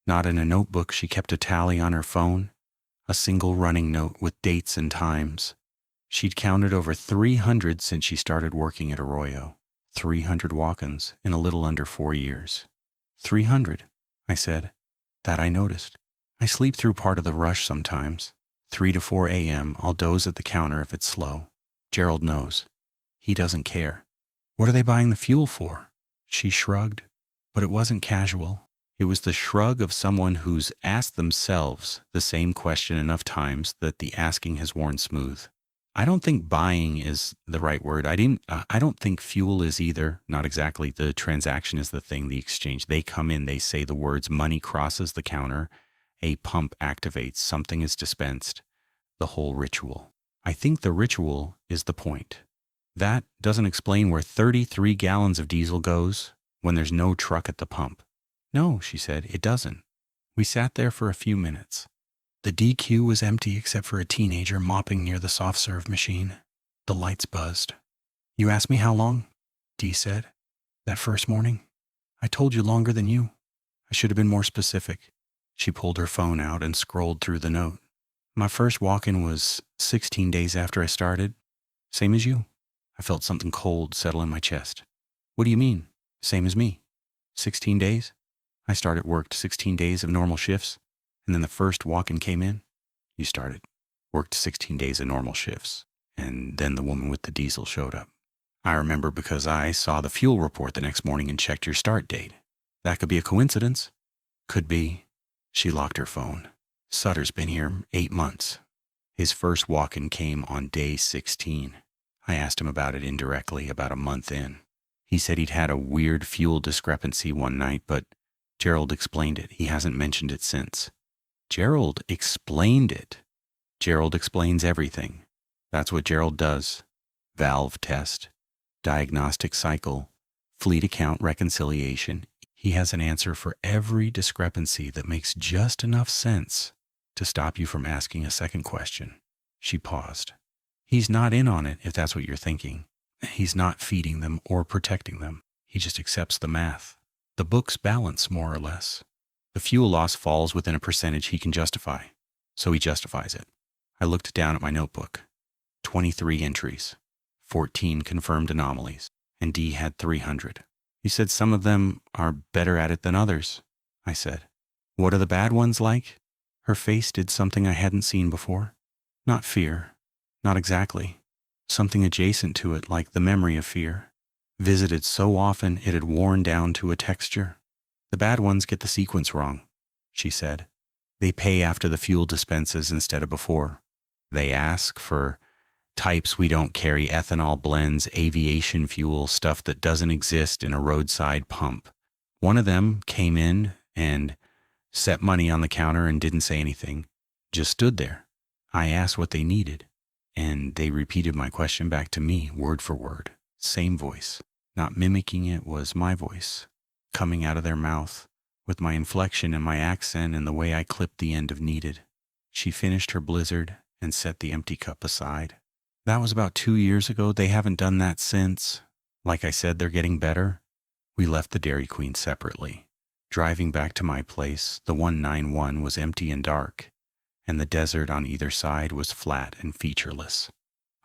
Not in a notebook, she kept a tally on her phone, a single running note with dates and times. She'd counted over 300 since she started working at Arroyo. 300 walk-ins in a little under 4 years. 300, I said. That I noticed. I sleep through part of the rush sometimes. 3 to 4 a.m., I'll doze at the counter if it's slow. Gerald knows. He doesn't care. What are they buying the fuel for? She shrugged, but it wasn't casual. It was the shrug of someone who's asked themselves the same question enough times that the asking has worn smooth. I don't think buying is the right word. I don't think fuel is either. Not exactly. The transaction is the thing, the exchange. They come in, they say the words, money crosses the counter, a pump activates, something is dispensed, the whole ritual. I think the ritual is the point. That doesn't explain where 33 gallons of diesel goes when there's no truck at the pump. No, she said, it doesn't. We sat there for a few minutes. The DQ was empty except for a teenager mopping near the soft-serve machine. The lights buzzed. You asked me how long? Dee said. That first morning? I told you longer than you. I should have been more specific. She pulled her phone out and scrolled through the note. My first walk-in was 16 days after I started. Same as you. I felt something cold settle in my chest. What do you mean? Same as me. 16 days? I worked 16 days of normal shifts, and then the first walk-in came in. You started. Worked 16 days of normal shifts, and then the woman with the diesel showed up. I remember because I saw the fuel report the next morning and checked your start date. That could be a coincidence. Could be. She locked her phone. Sutter's been here 8 months. His first walk-in came on day 16. I asked him about it indirectly about a month in. He said he'd had a weird fuel discrepancy one night, but Gerald explained it. He hasn't mentioned it since. Gerald explained it. Gerald explains everything. That's what Gerald does. Valve test, diagnostic cycle, fleet account reconciliation. He has an answer for every discrepancy that makes just enough sense to stop you from asking a second question. She paused. He's not in on it, if that's what you're thinking. He's not feeding them or protecting them. He just accepts the math. The books balance, more or less. The fuel loss falls within a percentage he can justify, so he justifies it. I looked down at my notebook. 23 entries, 14 confirmed anomalies, and D had 300. He said some of them are better at it than others, I said. What are the bad ones like? Her face did something I hadn't seen before. Not fear. Not exactly. Something adjacent to it, like the memory of fear. Visited so often it had worn down to a texture. The bad ones get the sequence wrong, she said. They pay after the fuel dispenses instead of before. They ask for types we don't carry, ethanol blends, aviation fuel, stuff that doesn't exist in a roadside pump. One of them came in and set money on the counter and didn't say anything, just stood there. I asked what they needed, and they repeated my question back to me, word for word. Same voice. Not mimicking it, was my voice, coming out of their mouth, with my inflection and my accent and the way I clipped the end of needed. She finished her blizzard and set the empty cup aside. That was about 2 years ago. They haven't done that since. Like I said, they're getting better. We left the Dairy Queen separately. Driving back to my place, the 191 was empty and dark, and the desert on either side was flat and featureless.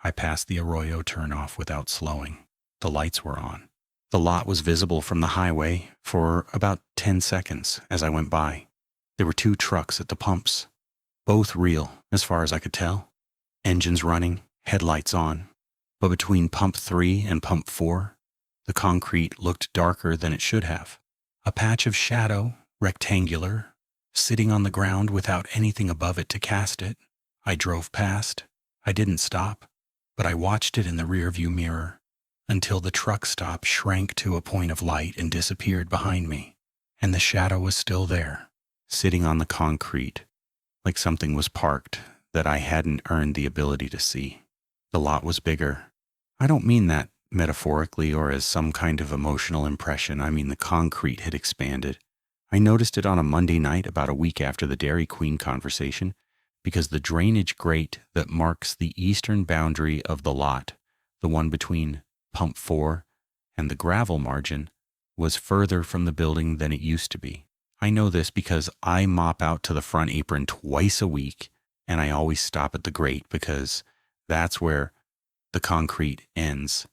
I passed the Arroyo turnoff without slowing. The lights were on. The lot was visible from the highway for about 10 seconds as I went by. There were 2 trucks at the pumps, both real as far as I could tell. Engines running, headlights on. But between pump 3 and pump 4, the concrete looked darker than it should have. A patch of shadow, rectangular, sitting on the ground without anything above it to cast it. I drove past. I didn't stop, but I watched it in the rearview mirror until the truck stop shrank to a point of light and disappeared behind me, and the shadow was still there, sitting on the concrete, like something was parked that I hadn't earned the ability to see. The lot was bigger. I don't mean that metaphorically or as some kind of emotional impression. I mean the concrete had expanded. I noticed it on a Monday night about a week after the Dairy Queen conversation, because the drainage grate that marks the eastern boundary of the lot, the one between pump 4 and the gravel margin, was further from the building than it used to be. I know this because I mop out to the front apron twice a week, and I always stop at the grate because that's where the concrete ends,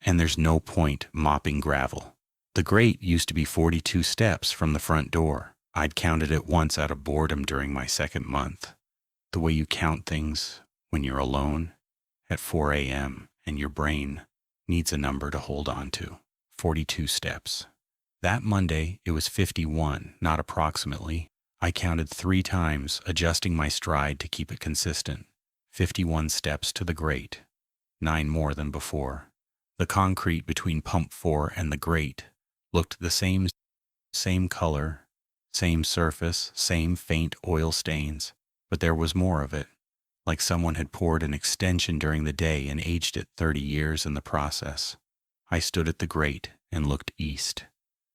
and there's no point mopping gravel. The grate used to be 42 steps from the front door. I'd counted it once out of boredom during my second month. The way you count things when you're alone at 4 a.m. and your brain needs a number to hold on to. 42 steps. That Monday, it was 51, not approximately. I counted 3 times, adjusting my stride to keep it consistent. 51 steps to the grate. 9 more than before. The concrete between pump 4 and the grate looked the same color, same surface, same faint oil stains, but there was more of it, like someone had poured an extension during the day and aged it 30 years in the process. I stood at the grate and looked east.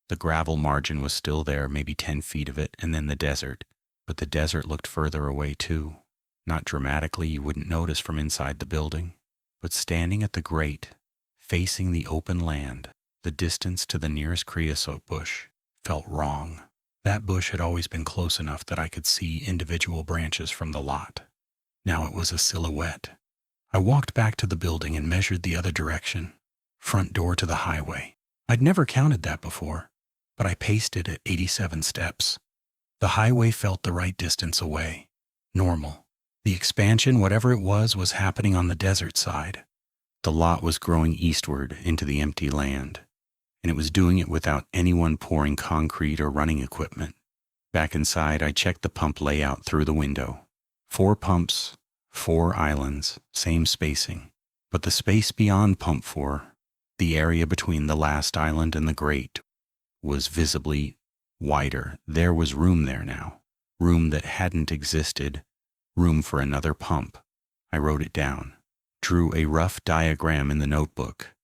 The gravel margin was still there, maybe 10 feet of it, and then the desert. But the desert looked further away too. Not dramatically, you wouldn't notice from inside the building. But standing at the grate, facing the open land, the distance to the nearest creosote bush felt wrong. That bush had always been close enough that I could see individual branches from the lot. Now it was a silhouette. I walked back to the building and measured the other direction, front door to the highway. I'd never counted that before, but I paced it at 87 steps. The highway felt the right distance away. Normal. The expansion, whatever it was happening on the desert side. The lot was growing eastward into the empty land, and it was doing it without anyone pouring concrete or running equipment. Back inside, I checked the pump layout through the window. 4 pumps, 4 islands, same spacing. But the space beyond pump 4, the area between the last island and the grate, was visibly wider. There was room there now. Room that hadn't existed. Room for another pump. I wrote it down. Drew a rough diagram in the notebook.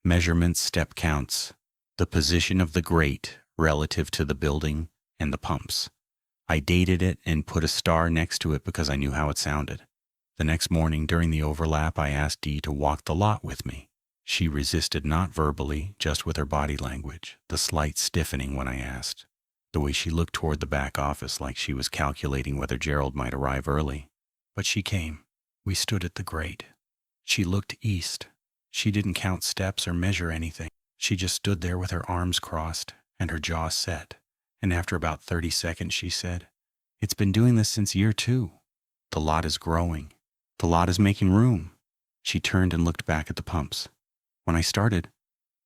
Measurements, step counts. the position of the grate relative to the building and the pumps. I dated it and put a star next to it because I knew how it sounded. The next morning during the overlap, I asked Dee to walk the lot with me. She resisted, not verbally, just with her body language, the slight stiffening when I asked, the way she looked toward the back office like she was calculating whether Gerald might arrive early. But she came. We stood at the grate. She looked east. She didn't count steps or measure anything. She just stood there with her arms crossed and her jaw set. And after about 30 seconds, she said, "It's been doing this since year 2. The lot is growing. The lot is making room." She turned and looked back at the pumps. When I started,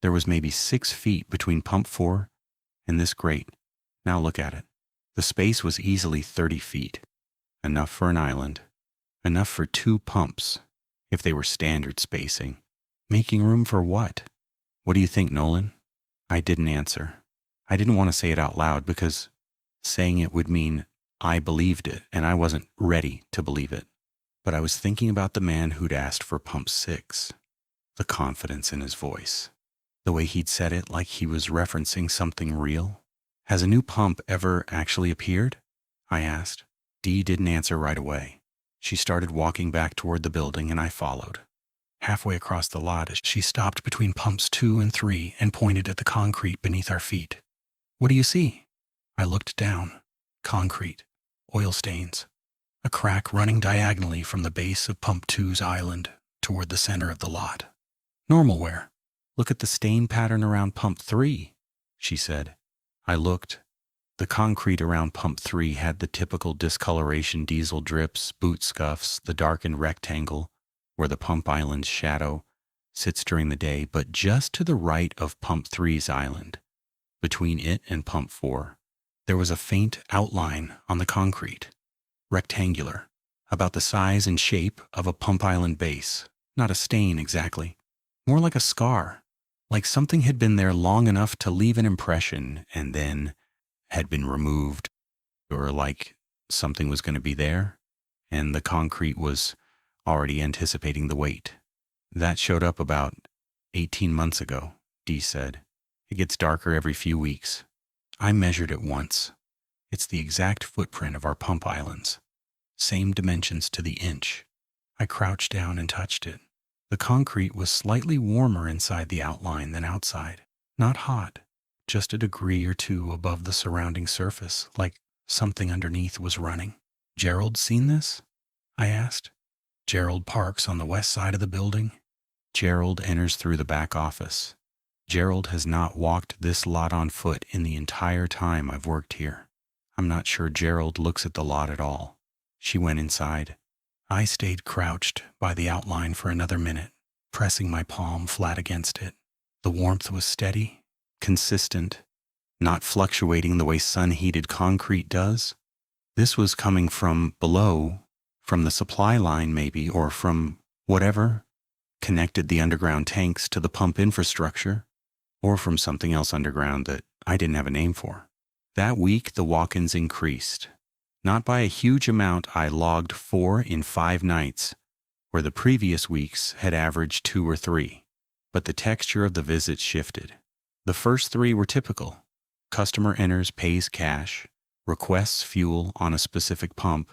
there was maybe 6 feet between pump 4 and this grate. Now look at it. The space was easily 30 feet. Enough for an island. Enough for 2 pumps, if they were standard spacing. Making room for what? What do you think, Nolan? I didn't answer. I didn't want to say it out loud because saying it would mean I believed it, and I wasn't ready to believe it. But I was thinking about the man who'd asked for pump 6. The confidence in his voice. The way he'd said it like he was referencing something real. Has a new pump ever actually appeared? I asked. Dee didn't answer right away. She started walking back toward the building, and I followed. Halfway across the lot, she stopped between pumps 2 and 3 and pointed at the concrete beneath our feet. "What do you see?" I looked down. Concrete. Oil stains. A crack running diagonally from the base of pump 2's island toward the center of the lot. "Normal wear. Look at the stain pattern around pump 3, she said. I looked. The concrete around pump 3 had the typical discoloration, diesel drips, boot scuffs, the darkened rectangle where the pump island's shadow sits during the day, but just to the right of pump 3's island, between it and pump 4, there was a faint outline on the concrete. Rectangular, about the size and shape of a pump island base. Not a stain exactly. More like a scar, like something had been there long enough to leave an impression and then had been removed, or like something was going to be there, and the concrete was already anticipating the weight. That showed up about 18 months ago, Dee said. It gets darker every few weeks. I measured it once. It's the exact footprint of our pump islands. Same dimensions to the inch. I crouched down and touched it. The concrete was slightly warmer inside the outline than outside. Not hot, just a degree or 2 above the surrounding surface, like something underneath was running. "Gerald seen this?" I asked. "Gerald parks on the west side of the building." Gerald enters through the back office. Gerald has not walked this lot on foot in the entire time I've worked here. I'm not sure Gerald looks at the lot at all. She went inside. I stayed crouched by the outline for another minute, pressing my palm flat against it. The warmth was steady, consistent, not fluctuating the way sun-heated concrete does. This was coming from below, from the supply line maybe, or from whatever connected the underground tanks to the pump infrastructure, or from something else underground that I didn't have a name for. That week, the walk-ins increased. Not by a huge amount. I logged 4 in 5 nights, where the previous weeks had averaged 2 or 3. But the texture of the visits shifted. The first 3 were typical. Customer enters, pays cash, requests fuel on a specific pump,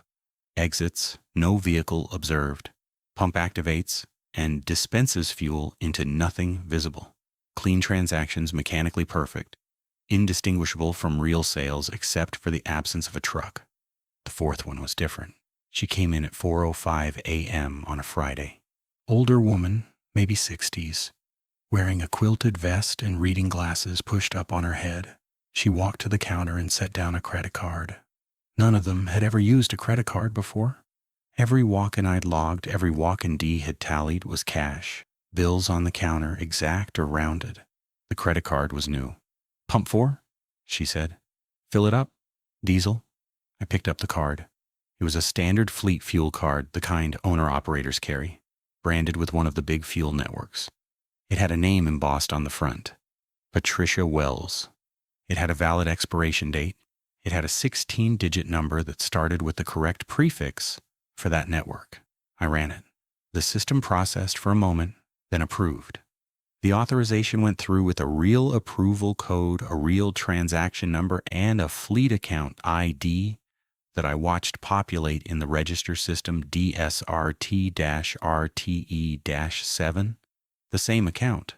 exits, no vehicle observed, pump activates, and dispenses fuel into nothing visible. Clean transactions, mechanically perfect, indistinguishable from real sales except for the absence of a truck. The 4th one was different. She came in at 4:05 a.m. on a Friday. Older woman, maybe 60s, wearing a quilted vest and reading glasses pushed up on her head. She walked to the counter and set down a credit card. None of them had ever used a credit card before. Every walk-in I'd logged, every walk-in Dee had tallied was cash. Bills on the counter, exact or rounded. The credit card was new. "Pump 4?" she said. "Fill it up. Diesel." I picked up the card. It was a standard fleet fuel card, the kind owner-operators carry, branded with one of the big fuel networks. It had a name embossed on the front, Patricia Wells. It had a valid expiration date. It had a 16-digit number that started with the correct prefix for that network. I ran it. The system processed for a moment, then approved. The authorization went through with a real approval code, a real transaction number, and a fleet account ID that I watched populate in the register system DSRT-RTE-7. The same account.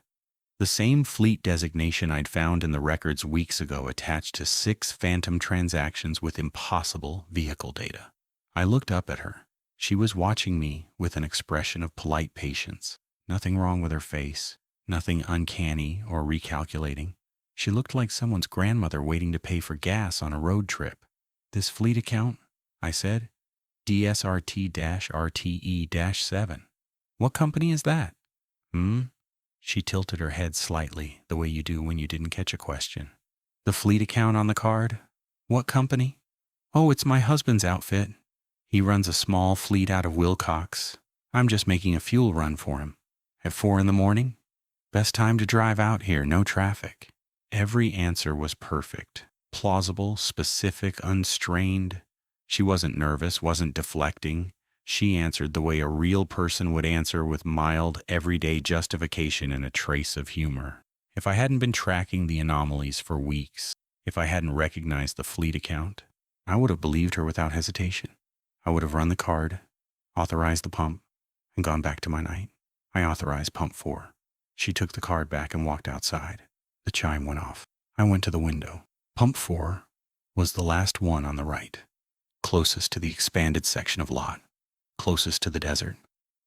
The same fleet designation I'd found in the records weeks ago attached to 6 phantom transactions with impossible vehicle data. I looked up at her. She was watching me with an expression of polite patience. Nothing wrong with her face. Nothing uncanny or recalculating. She looked like someone's grandmother waiting to pay for gas on a road trip. "This fleet account?" I said. DSRT-RTE-7. "What company is that?" She tilted her head slightly, the way you do when you didn't catch a question. "The fleet account on the card? What company?" "Oh, it's my husband's outfit. He runs a small fleet out of Wilcox. I'm just making a fuel run for him. At 4 in the morning? Best time to drive out here, no traffic." Every answer was perfect, plausible, specific, unstrained. She wasn't nervous, wasn't deflecting. She answered the way a real person would answer, with mild, everyday justification and a trace of humor. If I hadn't been tracking the anomalies for weeks, if I hadn't recognized the fleet account, I would have believed her without hesitation. I would have run the card, authorized the pump, and gone back to my night. I authorized pump 4. She took the card back and walked outside. The chime went off. I went to the window. Pump 4 was the last one on the right, closest to the expanded section of lot, closest to the desert.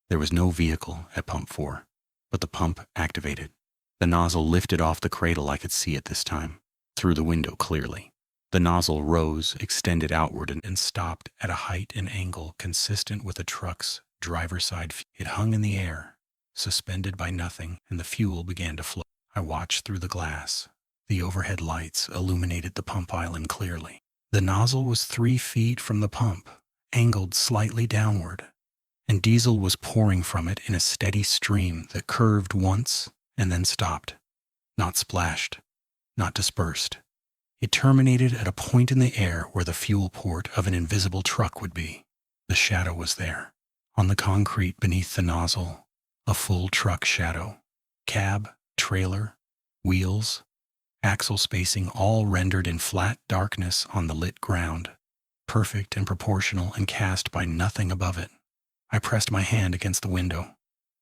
There was no vehicle at pump 4, but the pump activated. The nozzle lifted off the cradle. I could see it this time, through the window clearly. The nozzle rose, extended outward, and stopped at a height and angle consistent with a truck's driver's side. It hung in the air, suspended by nothing, and the fuel began to flow. I watched through the glass. The overhead lights illuminated the pump island clearly. The nozzle was 3 feet from the pump, angled slightly downward, and diesel was pouring from it in a steady stream that curved once and then stopped. Not splashed, not dispersed. It terminated at a point in the air where the fuel port of an invisible truck would be. The shadow was there, on the concrete beneath the nozzle, a full truck shadow. Cab, trailer, wheels, axle spacing, all rendered in flat darkness on the lit ground, perfect and proportional and cast by nothing above it. I pressed my hand against the window.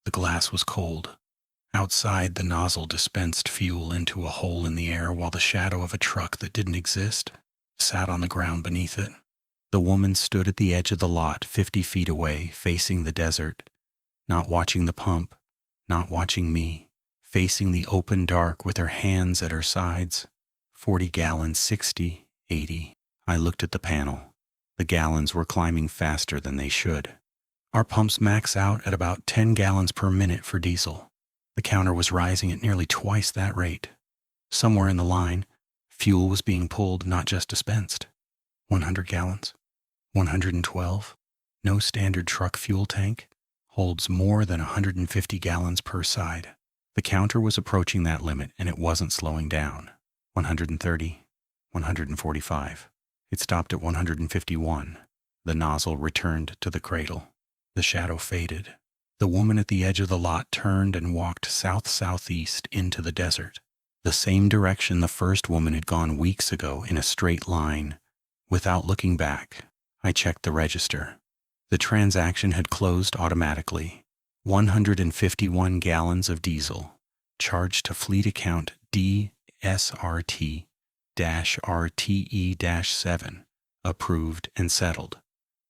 The glass was cold. Outside, the nozzle dispensed fuel into a hole in the air, while the shadow of a truck that didn't exist sat on the ground beneath it. The woman stood at the edge of the lot, 50 feet away, facing the desert, not watching the pump, not watching me, facing the open dark with her hands at her sides. 40 gallons, 60, 80. I looked at the panel. The gallons were climbing faster than they should. Our pumps max out at about 10 gallons per minute for diesel. The counter was rising at nearly twice that rate. Somewhere in the line, fuel was being pulled, not just dispensed. 100 gallons, 112. No standard truck fuel tank holds more than 150 gallons per side. The counter was approaching that limit, and it wasn't slowing down. 130, 145. It stopped at 151. The nozzle returned to the cradle. The shadow faded. The woman at the edge of the lot turned and walked south-southeast into the desert, the same direction the first woman had gone weeks ago, in a straight line, without looking back. I checked the register. The transaction had closed automatically. 151 gallons of diesel, charged to fleet account DSRT-RTE-7, approved and settled.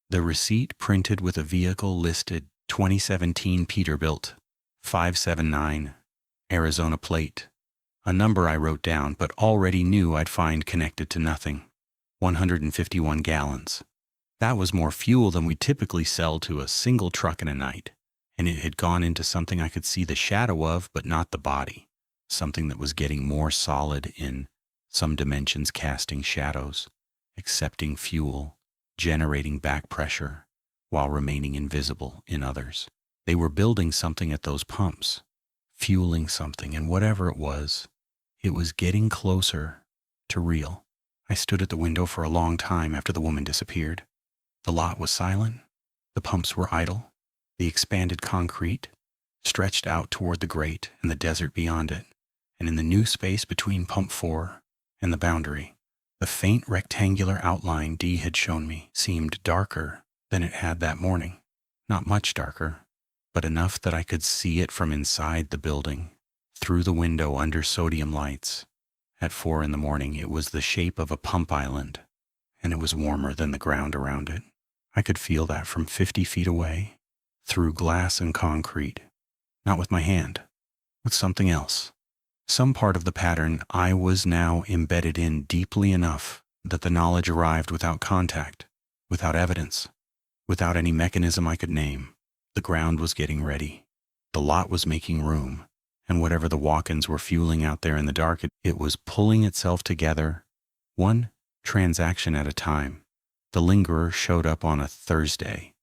The receipt printed with a vehicle listed 2017 Peterbilt, 579, Arizona plate. A number I wrote down but already knew I'd find connected to nothing. 151 gallons. That was more fuel than we typically sell to a single truck in a night, and it had gone into something I could see the shadow of but not the body, something that was getting more solid in some dimensions, casting shadows, accepting fuel, generating back pressure, while remaining invisible in others. They were building something at those pumps, fueling something, and whatever it was getting closer to real. I stood at the window for a long time after the woman disappeared. The lot was silent. The pumps were idle. The expanded concrete stretched out toward the grate and the desert beyond it, and in the new space between pump 4 and the boundary, the faint rectangular outline Dee had shown me seemed darker than it had that morning. Not much darker, but enough that I could see it from inside the building, through the window under sodium lights. At 4 in the morning, it was the shape of a pump island, and it was warmer than the ground around it. I could feel that from 50 feet away, through glass and concrete. Not with my hand, with something else. Some part of the pattern I was now embedded in deeply enough that the knowledge arrived without contact, without evidence, without any mechanism I could name. The ground was getting ready. The lot was making room, and whatever the walk-ins were fueling out there in the dark, it was pulling itself together, one transaction at a time. The lingerer showed up on a Thursday.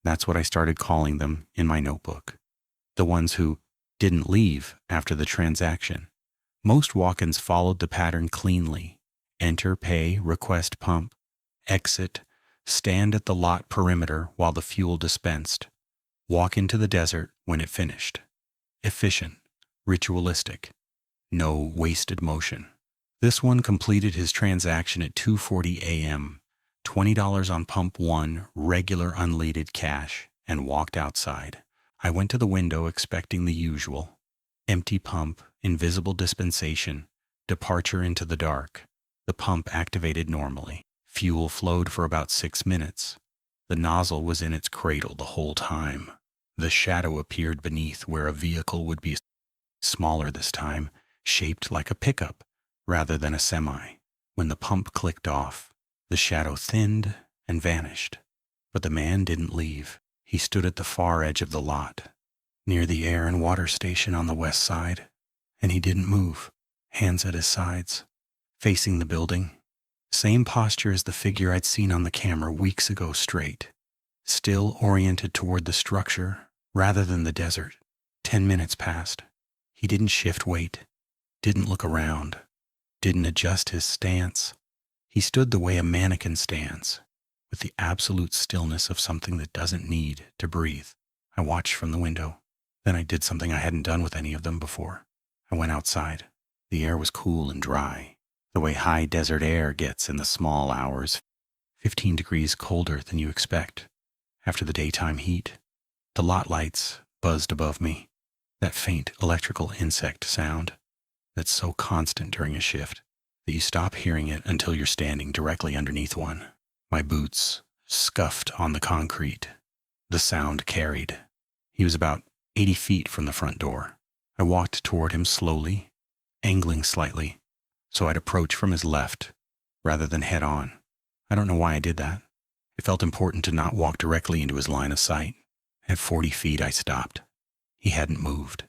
That's what I started calling them in my notebook. The ones who didn't leave after the transaction. Most walk-ins followed the pattern cleanly. Enter, pay, request pump, exit, stand at the lot perimeter while the fuel dispensed, walk into the desert when it finished. Efficient, ritualistic, no wasted motion. This one completed his transaction at 2:40 a.m., $20 on pump 1, regular unleaded cash, and walked outside. I went to the window expecting the usual. Empty pump, invisible dispensation, departure into the dark. The pump activated normally. Fuel flowed for about 6 minutes. The nozzle was in its cradle the whole time. The shadow appeared beneath where a vehicle would be, smaller this time, shaped like a pickup rather than a semi. When the pump clicked off, the shadow thinned and vanished. But the man didn't leave. He stood at the far edge of the lot, near the air and water station on the west side, and he didn't move, hands at his sides, facing the building. Same posture as the figure I'd seen on the camera weeks ago, straight, still oriented toward the structure rather than the desert. 10 minutes passed. He didn't shift weight, didn't look around, didn't adjust his stance. He stood the way a mannequin stands, with the absolute stillness of something that doesn't need to breathe. I watched from the window. Then I did something I hadn't done with any of them before. I went outside. The air was cool and dry, the way high desert air gets in the small hours, 15 degrees colder than you expect after the daytime heat. The lot lights buzzed above me, that faint electrical insect sound that's so constant during a shift that you stop hearing it until you're standing directly underneath one. My boots scuffed on the concrete. The sound carried. He was about 80 feet from the front door. I walked toward him slowly, angling slightly, so I'd approach from his left rather than head on. I don't know why I did that. It felt important to not walk directly into his line of sight. At 40 feet, I stopped. He hadn't moved,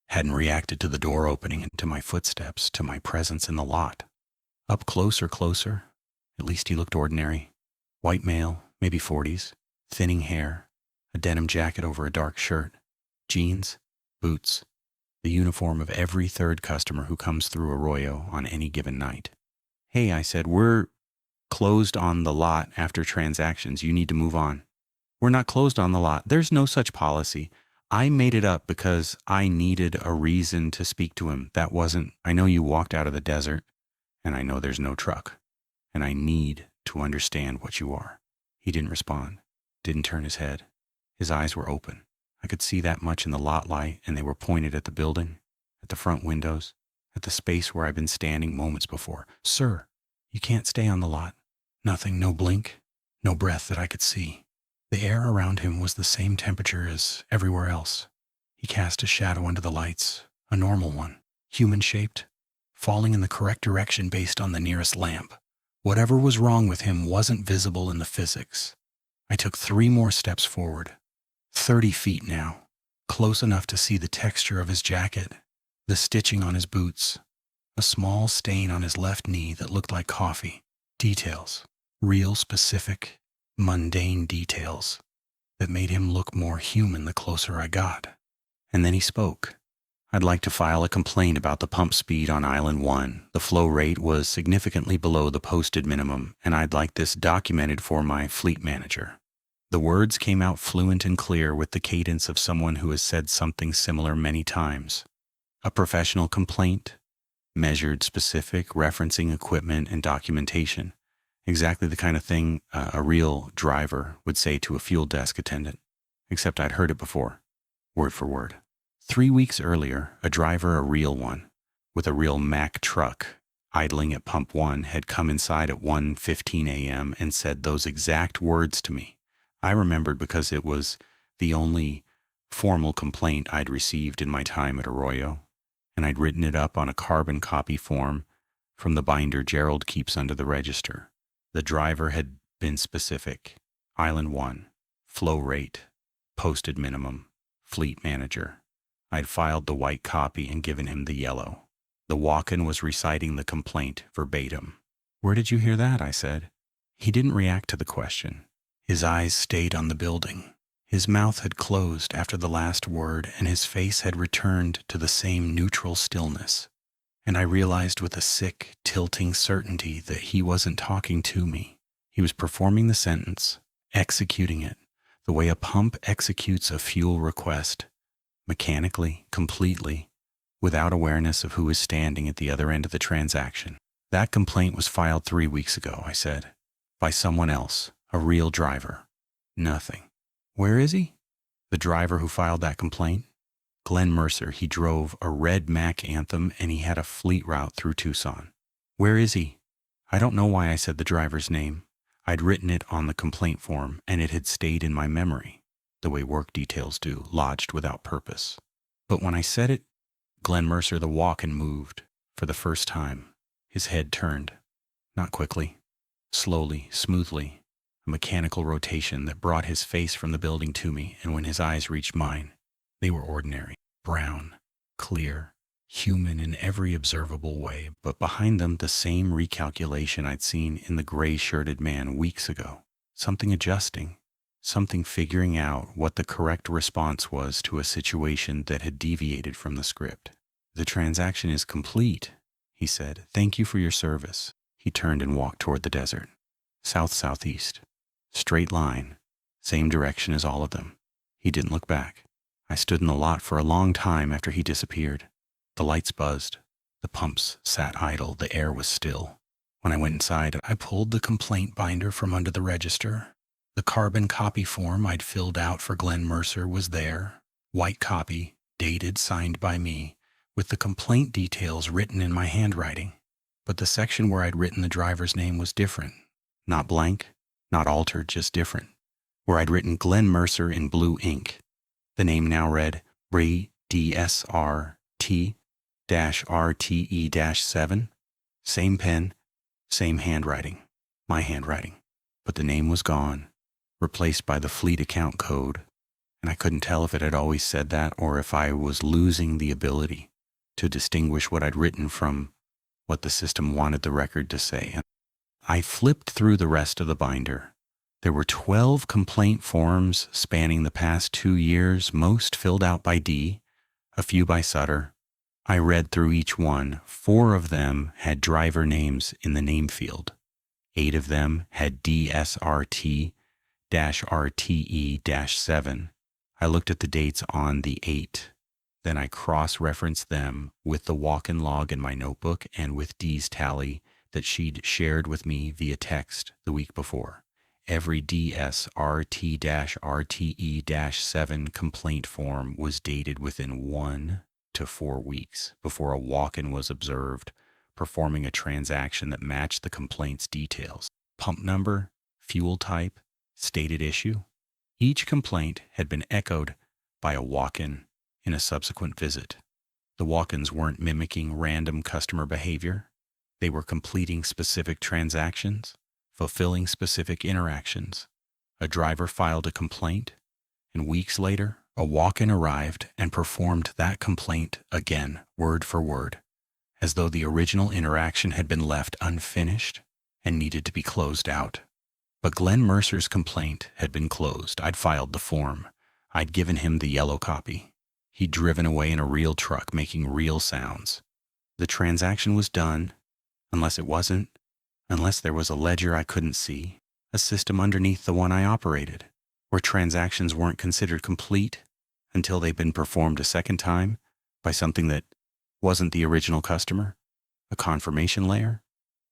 hadn't reacted to the door opening and to my footsteps, to my presence in the lot. Up closer, at least he looked ordinary. White male, maybe 40s, thinning hair, a denim jacket over a dark shirt, jeans, boots, the uniform of every third customer who comes through Arroyo on any given night. Hey, I said, we're closed on the lot after transactions. You need to move on. We're not closed on the lot. There's no such policy. I made it up because I needed a reason to speak to him. That wasn't, I know you walked out of the desert, and I know there's no truck, and I need to understand what you are. He didn't respond, didn't turn his head. His eyes were open. I could see that much in the lot light, and they were pointed at the building, at the front windows, at the space where I'd been standing moments before. Sir, you can't stay on the lot. Nothing, no blink, no breath that I could see. The air around him was the same temperature as everywhere else. He cast a shadow under the lights, a normal one, human-shaped, falling in the correct direction based on the nearest lamp. Whatever was wrong with him wasn't visible in the physics. I took 3 more steps forward, 30 feet now, close enough to see the texture of his jacket, the stitching on his boots, a small stain on his left knee that looked like coffee. Details, real specific, mundane details that made him look more human the closer I got. And then he spoke. I'd like to file a complaint about the pump speed on Island 1. The flow rate was significantly below the posted minimum, and I'd like this documented for my fleet manager. The words came out fluent and clear with the cadence of someone who has said something similar many times. A professional complaint, measured, specific, referencing equipment and documentation. Exactly the kind of thing a real driver would say to a fuel desk attendant, except I'd heard it before, word for word. 3 weeks earlier, a driver, a real one, with a real Mack truck, idling at Pump 1, had come inside at 1:15 a.m. and said those exact words to me. I remembered because it was the only formal complaint I'd received in my time at Arroyo, and I'd written it up on a carbon copy form from the binder Gerald keeps under the register. The driver had been specific. Island 1, flow rate, posted minimum, fleet manager. I'd filed the white copy and given him the yellow. The walk-in was reciting the complaint verbatim. "Where did you hear that?" I said. He didn't react to the question. His eyes stayed on the building. His mouth had closed after the last word, and his face had returned to the same neutral stillness. And I realized with a sick, tilting certainty that he wasn't talking to me. He was performing the sentence, executing it, the way a pump executes a fuel request, mechanically, completely, without awareness of who is standing at the other end of the transaction. "That complaint was filed 3 weeks ago," I said, "by someone else, a real driver." Nothing. "Where is he?" "The driver who filed that complaint? Glenn Mercer. He drove a red Mack Anthem and he had a fleet route through Tucson." "Where is he?" I don't know why I said the driver's name. I'd written it on the complaint form and it had stayed in my memory, the way work details do, lodged without purpose. But when I said it, Glenn Mercer, the walk-in, moved for the first time. His head turned. Not quickly. Slowly, smoothly. A mechanical rotation that brought his face from the building to me, and when his eyes reached mine, they were ordinary, brown, clear, human in every observable way, but behind them the same recalculation I'd seen in the gray-shirted man weeks ago. Something adjusting, something figuring out what the correct response was to a situation that had deviated from the script. "The transaction is complete," he said. "Thank you for your service." He turned and walked toward the desert. South-southeast. Straight line. Same direction as all of them. He didn't look back. I stood in the lot for a long time after he disappeared. The lights buzzed. The pumps sat idle. The air was still. When I went inside, I pulled the complaint binder from under the register. The carbon copy form I'd filled out for Glenn Mercer was there. White copy, dated, signed by me, with the complaint details written in my handwriting. But the section where I'd written the driver's name was different. Not blank, not altered, just different. Where I'd written Glenn Mercer in blue ink. The name now read Ray DSRT-RTE-7. Same pen, same handwriting. My handwriting. But the name was gone, replaced by the fleet account code, and I couldn't tell if it had always said that or if I was losing the ability to distinguish what I'd written from what the system wanted the record to say. I flipped through the rest of the binder. There were 12 complaint forms spanning the past 2 years, most filled out by D, a few by Sutter. I read through each one. 4 of them had driver names in the name field. 8 of them had DSRT-RTE-7. I looked at the dates on the 8. Then I cross-referenced them with the walk-in log in my notebook and with Dee's tally that she'd shared with me via text the week before. Every DSRT-RTE-7 complaint form was dated within 1 to 4 weeks before a walk-in was observed, performing a transaction that matched the complaint's details. Pump number, fuel type, stated issue. Each complaint had been echoed by a walk-in in a subsequent visit. The walk-ins weren't mimicking random customer behavior. They were completing specific transactions, fulfilling specific interactions. A driver filed a complaint, and weeks later, a walk-in arrived and performed that complaint again, word for word, as though the original interaction had been left unfinished and needed to be closed out. But Glenn Mercer's complaint had been closed. I'd filed the form. I'd given him the yellow copy. He'd driven away in a real truck, making real sounds. The transaction was done, unless it wasn't, unless there was a ledger I couldn't see, a system underneath the one I operated, where transactions weren't considered complete until they'd been performed a second time by something that wasn't the original customer, a confirmation layer,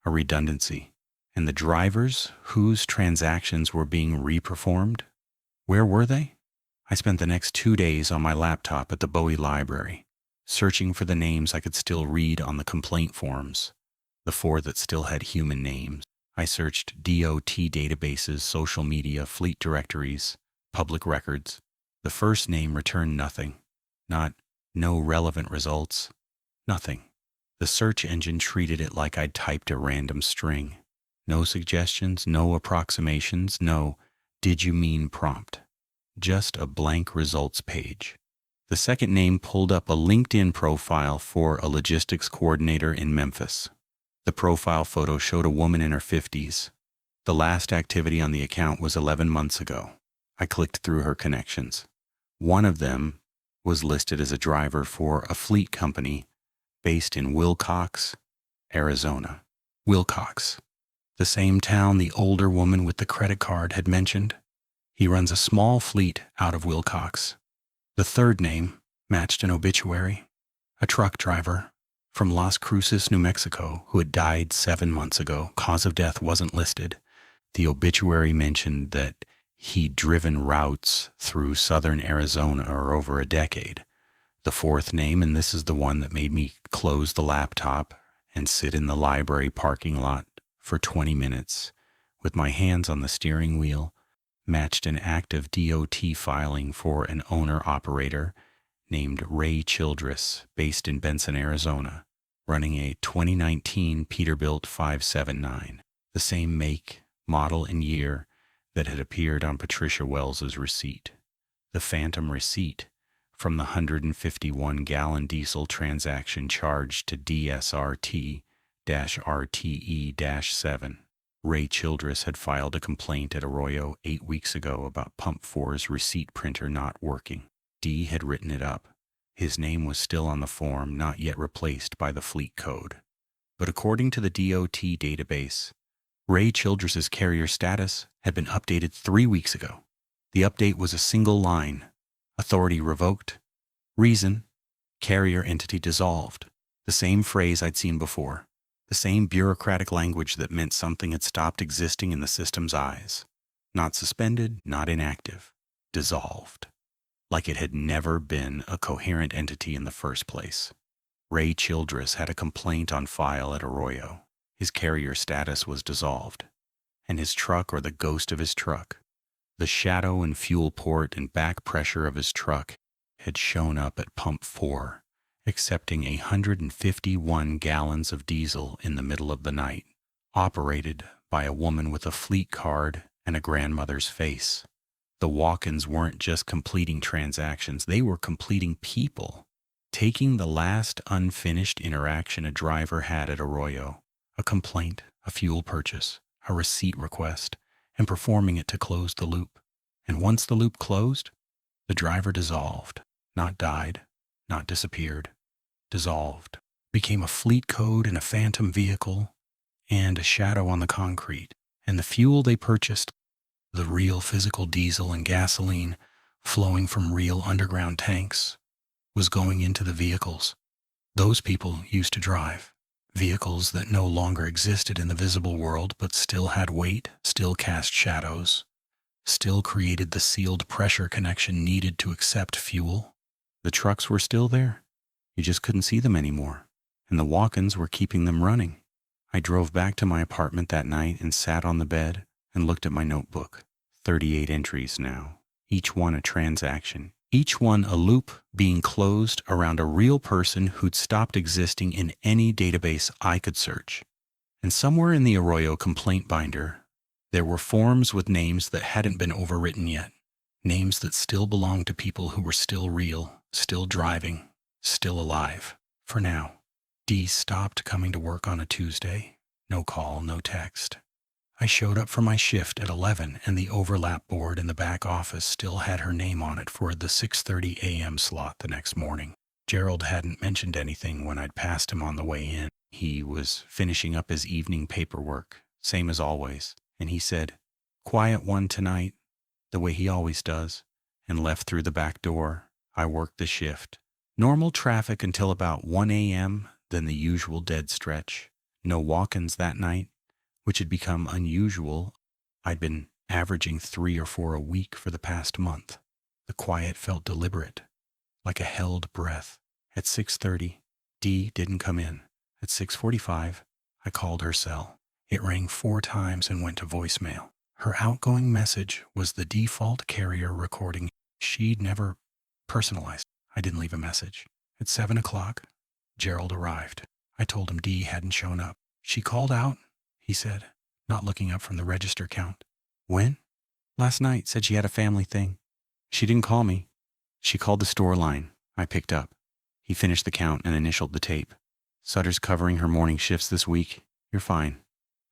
a redundancy. And the drivers whose transactions were being reperformed, where were they? I spent the next 2 days on my laptop at the Bowie Library, searching for the names I could still read on the complaint forms, the 4 that still had human names. I searched DOT databases, social media, fleet directories, public records. The first name returned nothing. No relevant results. Nothing. The search engine treated it like I'd typed a random string. No suggestions, no approximations, no "did you mean" prompt. Just a blank results page. The second name pulled up a LinkedIn profile for a logistics coordinator in Memphis. The profile photo showed a woman in her 50s. The last activity on the account was 11 months ago. I clicked through her connections. One of them was listed as a driver for a fleet company based in Wilcox, Arizona. Wilcox, the same town the older woman with the credit card had mentioned. He runs a small fleet out of Wilcox. The third name matched an obituary, a truck driver from Las Cruces, New Mexico, who had died 7 months ago. Cause of death wasn't listed. The obituary mentioned that he'd driven routes through southern Arizona for over a decade. The fourth name, and this is the one that made me close the laptop and sit in the library parking lot for 20 minutes with my hands on the steering wheel, matched an active DOT filing for an owner-operator named Ray Childress, based in Benson, Arizona, running a 2019 Peterbilt 579, the same make, model, and year that had appeared on Patricia Wells's receipt. The phantom receipt from the 151-gallon diesel transaction charged to DSRT-RTE-7. Ray Childress had filed a complaint at Arroyo 8 weeks ago about Pump 4's receipt printer not working. D had written it up. His name was still on the form, not yet replaced by the fleet code. But according to the DOT database, Ray Childress's carrier status had been updated 3 weeks ago. The update was a single line: authority revoked. Reason: carrier entity dissolved. The same phrase I'd seen before. The same bureaucratic language that meant something had stopped existing in the system's eyes. Not suspended, not inactive. Dissolved. Like it had never been a coherent entity in the first place. Ray Childress had a complaint on file at Arroyo. His carrier status was dissolved. And his truck, or the ghost of his truck, the shadow and fuel port and back pressure of his truck, had shown up at Pump 4, accepting 151 gallons of diesel in the middle of the night, operated by a woman with a fleet card and a grandmother's face. The walk-ins weren't just completing transactions, they were completing people, taking the last unfinished interaction a driver had at Arroyo, a complaint, a fuel purchase, a receipt request, and performing it to close the loop. And once the loop closed, the driver dissolved, not died, not disappeared, dissolved, became a fleet code in a phantom vehicle and a shadow on the concrete. And the fuel they purchased, the real physical diesel and gasoline flowing from real underground tanks, was going into the vehicles those people used to drive. Vehicles that no longer existed in the visible world but still had weight, still cast shadows, still created the sealed pressure connection needed to accept fuel. The trucks were still there. You just couldn't see them anymore, and the walk-ins were keeping them running. I drove back to my apartment that night and sat on the bed and looked at my notebook. 38 entries now, each one a transaction, each one a loop being closed around a real person who'd stopped existing in any database I could search. And somewhere in the Arroyo complaint binder, there were forms with names that hadn't been overwritten yet, names that still belonged to people who were still real, still driving, still alive. For now. D stopped coming to work on a Tuesday. No call, no text. I showed up for my shift at 11, and the overlap board in the back office still had her name on it for the 6:30 a.m. slot the next morning. Gerald hadn't mentioned anything when I'd passed him on the way in. He was finishing up his evening paperwork, same as always, and he said, "Quiet one tonight. the way he always does, and left through the back door. I worked the shift. Normal traffic until about 1 a.m., then the usual dead stretch. No walk-ins that night, which had become unusual. I'd been averaging 3 or 4 a week for the past month. The quiet felt deliberate, like a held breath. At 6:30, Dee didn't come in. At 6:45, I called her cell. It rang 4 times and went to voicemail. Her outgoing message was the default carrier recording. She'd never personalized. I didn't leave a message. At 7 o'clock, Gerald arrived. I told him Dee hadn't shown up. She called out, he said, not looking up from the register count. When? Last night. Said she had a family thing. She didn't call me. She called the store line. I picked up. He finished the count and initialed the tape. Sutter's covering her morning shifts this week. You're fine.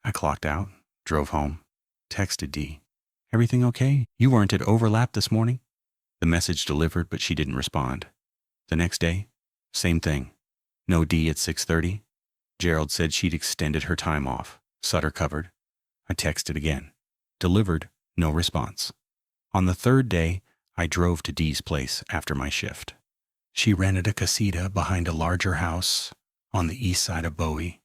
I clocked out, drove home, texted Dee. Everything okay? You weren't at overlap this morning? The message delivered, but she didn't respond. The next day, same thing. No Dee at 6:30. Gerald said she'd extended her time off. Sutter covered. I texted again. Delivered, no response. On the third day, I drove to Dee's place after my shift. She rented a casita behind a larger house on the east side of Bowie,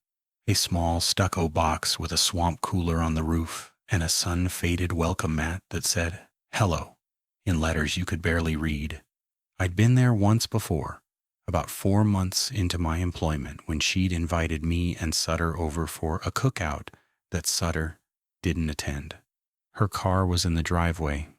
a small stucco box with a swamp cooler on the roof and a sun-faded welcome mat that said, "Hello," in letters you could barely read. I'd been there once before, about 4 months into my employment, when she'd invited me and Sutter over for a cookout that Sutter didn't attend. Her car was in the driveway,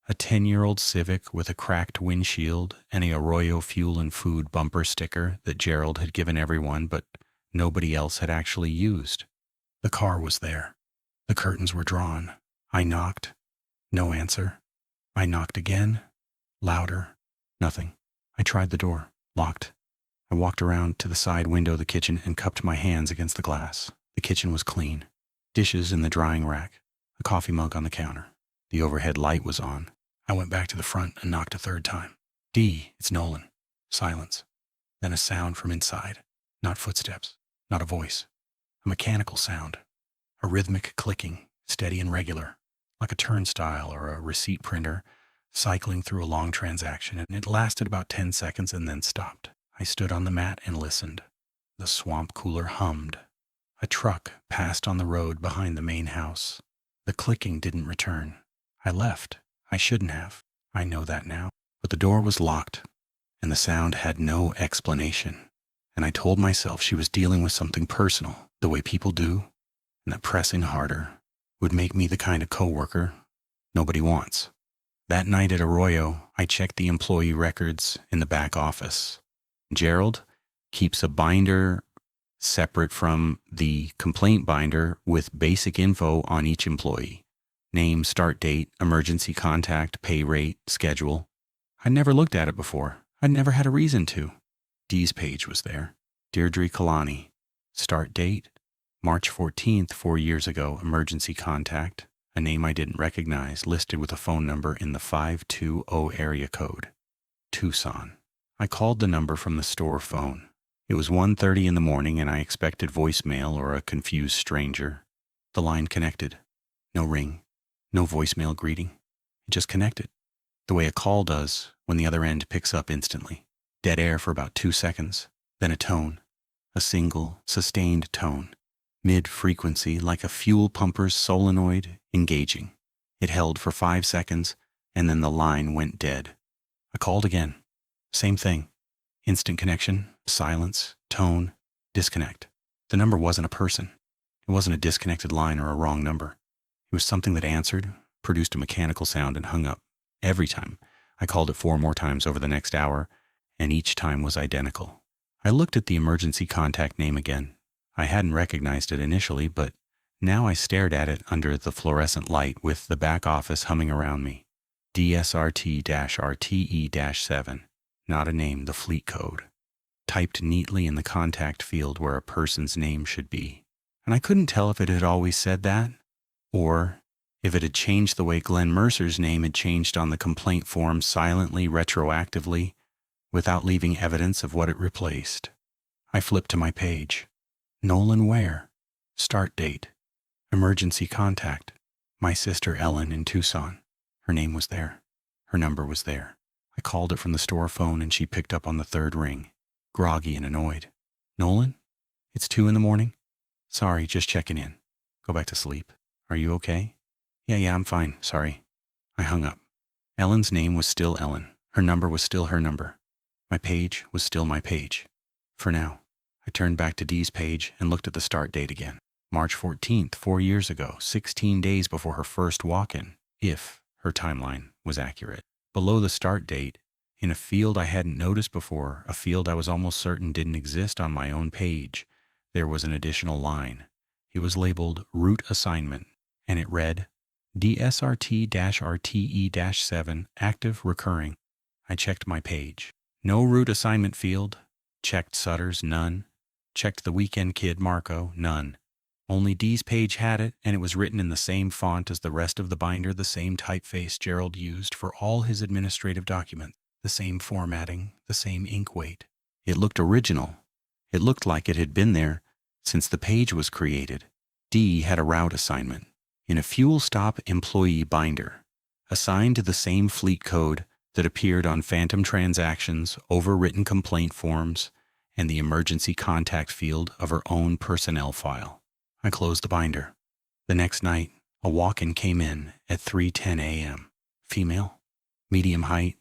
a 10-year-old Civic with a cracked windshield and a Arroyo Fuel and Food bumper sticker that Gerald had given everyone but nobody else had actually used. The car was there. The curtains were drawn. I knocked. No answer. I knocked again. Louder. Nothing. I tried the door. Locked. I walked around to the side window of the kitchen and cupped my hands against the glass. The kitchen was clean. Dishes in the drying rack. A coffee mug on the counter. The overhead light was on. I went back to the front and knocked a third time. Dee, it's Nolan. Silence. Then a sound from inside. Not footsteps. Not a voice. A mechanical sound. A rhythmic clicking, steady and regular, like a turnstile or a receipt printer cycling through a long transaction, and it lasted about 10 seconds and then stopped. I stood on the mat and listened. The swamp cooler hummed. A truck passed on the road behind the main house. The clicking didn't return. I left. I shouldn't have. I know that now. But the door was locked, and the sound had no explanation. And I told myself she was dealing with something personal, the way people do, and that pressing harder would make me the kind of coworker nobody wants. That night at Arroyo, I checked the employee records in the back office. Gerald keeps a binder separate from the complaint binder with basic info on each employee. Name, start date, emergency contact, pay rate, schedule. I'd never looked at it before. I'd never had a reason to. Dee's page was there. Deirdre Kalani. Start date, March 14th, 4 years ago, emergency contact, a name I didn't recognize, listed with a phone number in the 520 area code. Tucson. I called the number from the store phone. It was 1:30 in the morning and I expected voicemail or a confused stranger. The line connected. No ring. No voicemail greeting. It just connected. The way a call does when the other end picks up instantly. Dead air for about 2 seconds. Then a tone. A single, sustained tone. Mid-frequency, like a fuel pumper's solenoid, engaging. It held for 5 seconds, and then the line went dead. I called again. Same thing. Instant connection, silence, tone, disconnect. The number wasn't a person. It wasn't a disconnected line or a wrong number. It was something that answered, produced a mechanical sound, and hung up. Every time. I called it 4 more times over the next hour, and each time was identical. I looked at the emergency contact name again. I hadn't recognized it initially, but now I stared at it under the fluorescent light with the back office humming around me. DSRT-RTE-7. Not a name, the fleet code. Typed neatly in the contact field where a person's name should be. And I couldn't tell if it had always said that, or if it had changed the way Glenn Mercer's name had changed on the complaint form silently, retroactively, without leaving evidence of what it replaced. I flipped to my page. Nolan Ware. Start date. Emergency contact. My sister Ellen in Tucson. Her name was there. Her number was there. I called it from the store phone and she picked up on the third ring, groggy and annoyed. Nolan? It's 2 in the morning? Sorry, just checking in. Go back to sleep. Are you okay? Yeah, I'm fine. Sorry. I hung up. Ellen's name was still Ellen. Her number was still her number. My page was still my page. For now. I turned back to Dee's page and looked at the start date again. March 14th, 4 years ago, 16 days before her first walk-in, if her timeline was accurate. Below the start date, in a field I hadn't noticed before, a field I was almost certain didn't exist on my own page, there was an additional line. It was labeled Route Assignment, and it read, DSRT-RTE-7, active, recurring. I checked my page. No route assignment field. Checked Sutter's, none. Checked the Weekend Kid Marco, none. Only Dee's page had it, and it was written in the same font as the rest of the binder, the same typeface Gerald used for all his administrative documents, the same formatting, the same ink weight. It looked original. It looked like it had been there since the page was created. Dee had a route assignment in a fuel stop employee binder, assigned to the same fleet code that appeared on phantom transactions, overwritten complaint forms, and the emergency contact field of her own personnel file. I closed the binder. The next night, a walk-in came in at 3:10 a.m. Female, medium height,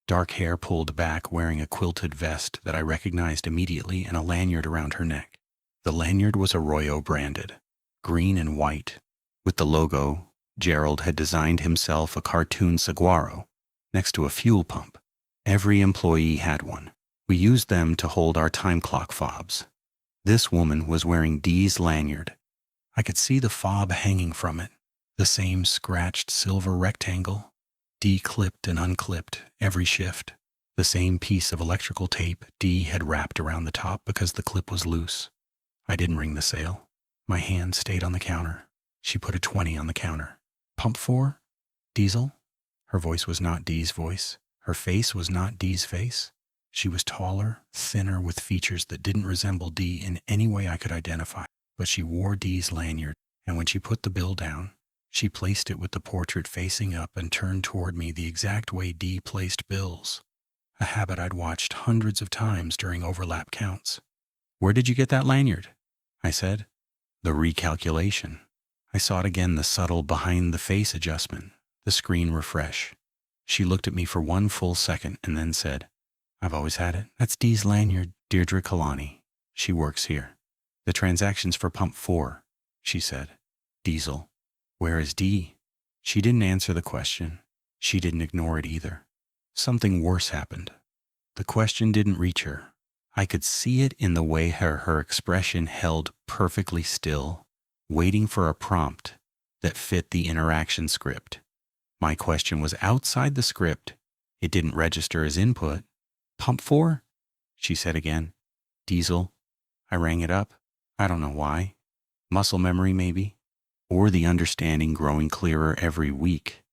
dark hair pulled back, wearing a quilted vest that I recognized immediately and a lanyard around her neck. The lanyard was Arroyo branded, green and white. With the logo, Gerald had designed himself a cartoon saguaro next to a fuel pump. Every employee had one. We used them to hold our time clock fobs. This woman was wearing Dee's lanyard. I could see the fob hanging from it, the same scratched silver rectangle, Dee clipped and unclipped every shift, the same piece of electrical tape Dee had wrapped around the top because the clip was loose. I didn't ring the sale. My hand stayed on the counter. She put a 20 on the counter. Pump 4? Diesel? Her voice was not Dee's voice. Her face was not Dee's face. She was taller, thinner, with features that didn't resemble Dee in any way I could identify. But she wore Dee's lanyard, and when she put the bill down, she placed it with the portrait facing up and turned toward me the exact way Dee placed bills, a habit I'd watched hundreds of times during overlap counts. Where did you get that lanyard? I said. The recalculation. I saw it again, the subtle behind-the-face adjustment, the screen refresh. She looked at me for one full second and then said, I've always had it. That's Dee's lanyard, Deirdre Kalani. She works here. The transaction's for pump 4, she said. Diesel. Where is Dee? She didn't answer the question. She didn't ignore it either. Something worse happened. The question didn't reach her. I could see it in the way her expression held perfectly still, waiting for a prompt that fit the interaction script. My question was outside the script. It didn't register as input. Pump 4? She said again. Diesel. I rang it up. I don't know why. Muscle memory, maybe? Or the understanding growing clearer every week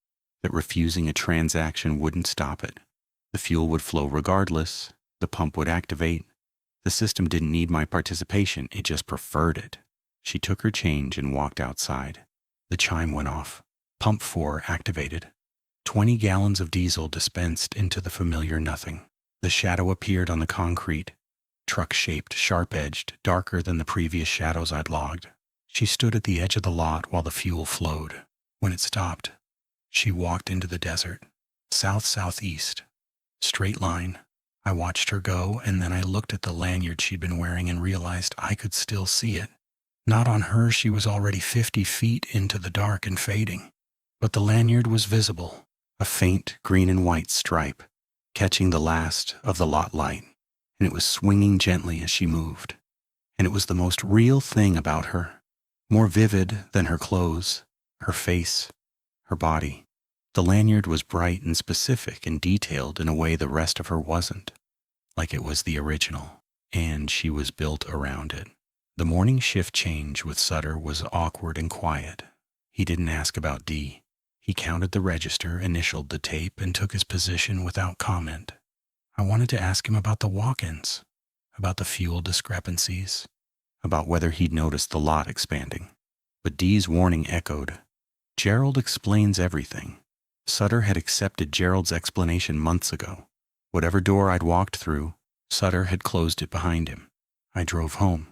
that refusing a transaction wouldn't stop it. The fuel would flow regardless. The pump would activate. The system didn't need my participation. It just preferred it. She took her change and walked outside. The chime went off. Pump 4 activated. 20 gallons of diesel dispensed into the familiar nothing. The shadow appeared on the concrete. Truck-shaped, sharp-edged, darker than the previous shadows I'd logged. She stood at the edge of the lot while the fuel flowed. When it stopped, she walked into the desert. South-southeast. Straight line. I watched her go, and then I looked at the lanyard she'd been wearing and realized I could still see it. Not on her, she was already 50 feet into the dark and fading. But the lanyard was visible, a faint green and white stripe, catching the last of the lot light, and it was swinging gently as she moved. And it was the most real thing about her, more vivid than her clothes, her face, her body. The lanyard was bright and specific and detailed in a way the rest of her wasn't, like it was the original, and she was built around it. The morning shift change with Sutter was awkward and quiet. He didn't ask about Dee. He counted the register, initialed the tape, and took his position without comment. I wanted to ask him about the walk-ins, about the fuel discrepancies, about whether he'd noticed the lot expanding. But Dee's warning echoed. Gerald explains everything. Sutter had accepted Gerald's explanation months ago. Whatever door I'd walked through, Sutter had closed it behind him. I drove home.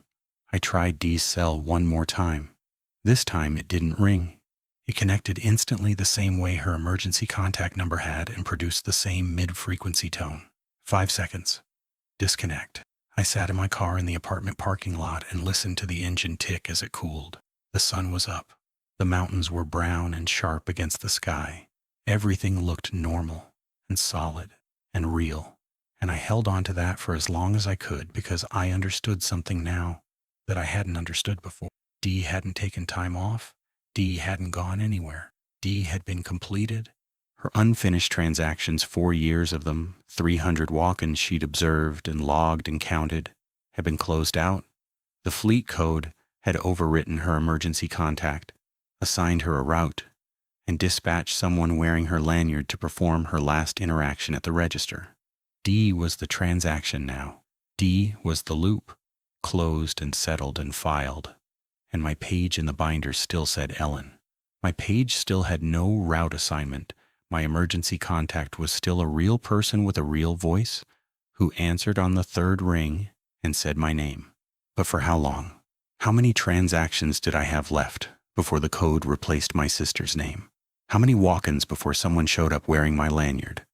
I tried Dee's cell one more time. This time it didn't ring. It connected instantly the same way her emergency contact number had and produced the same mid-frequency tone. 5 seconds. Disconnect. I sat in my car in the apartment parking lot and listened to the engine tick as it cooled. The sun was up. The mountains were brown and sharp against the sky. Everything looked normal and solid and real. And I held on to that for as long as I could because I understood something now that I hadn't understood before. Dee hadn't taken time off. Dee hadn't gone anywhere. Dee had been completed. Her unfinished transactions, 4 years of them, 300 walk-ins she'd observed and logged and counted, had been closed out. The fleet code had overwritten her emergency contact, assigned her a route, and dispatched someone wearing her lanyard to perform her last interaction at the register. Dee was the transaction now. Dee was the loop, closed and settled and filed. And my page in the binder still said Ellen. My page still had no route assignment. My emergency contact was still a real person with a real voice who answered on the third ring and said my name. But for how long? How many transactions did I have left before the code replaced my sister's name? How many walk-ins before someone showed up wearing my lanyard,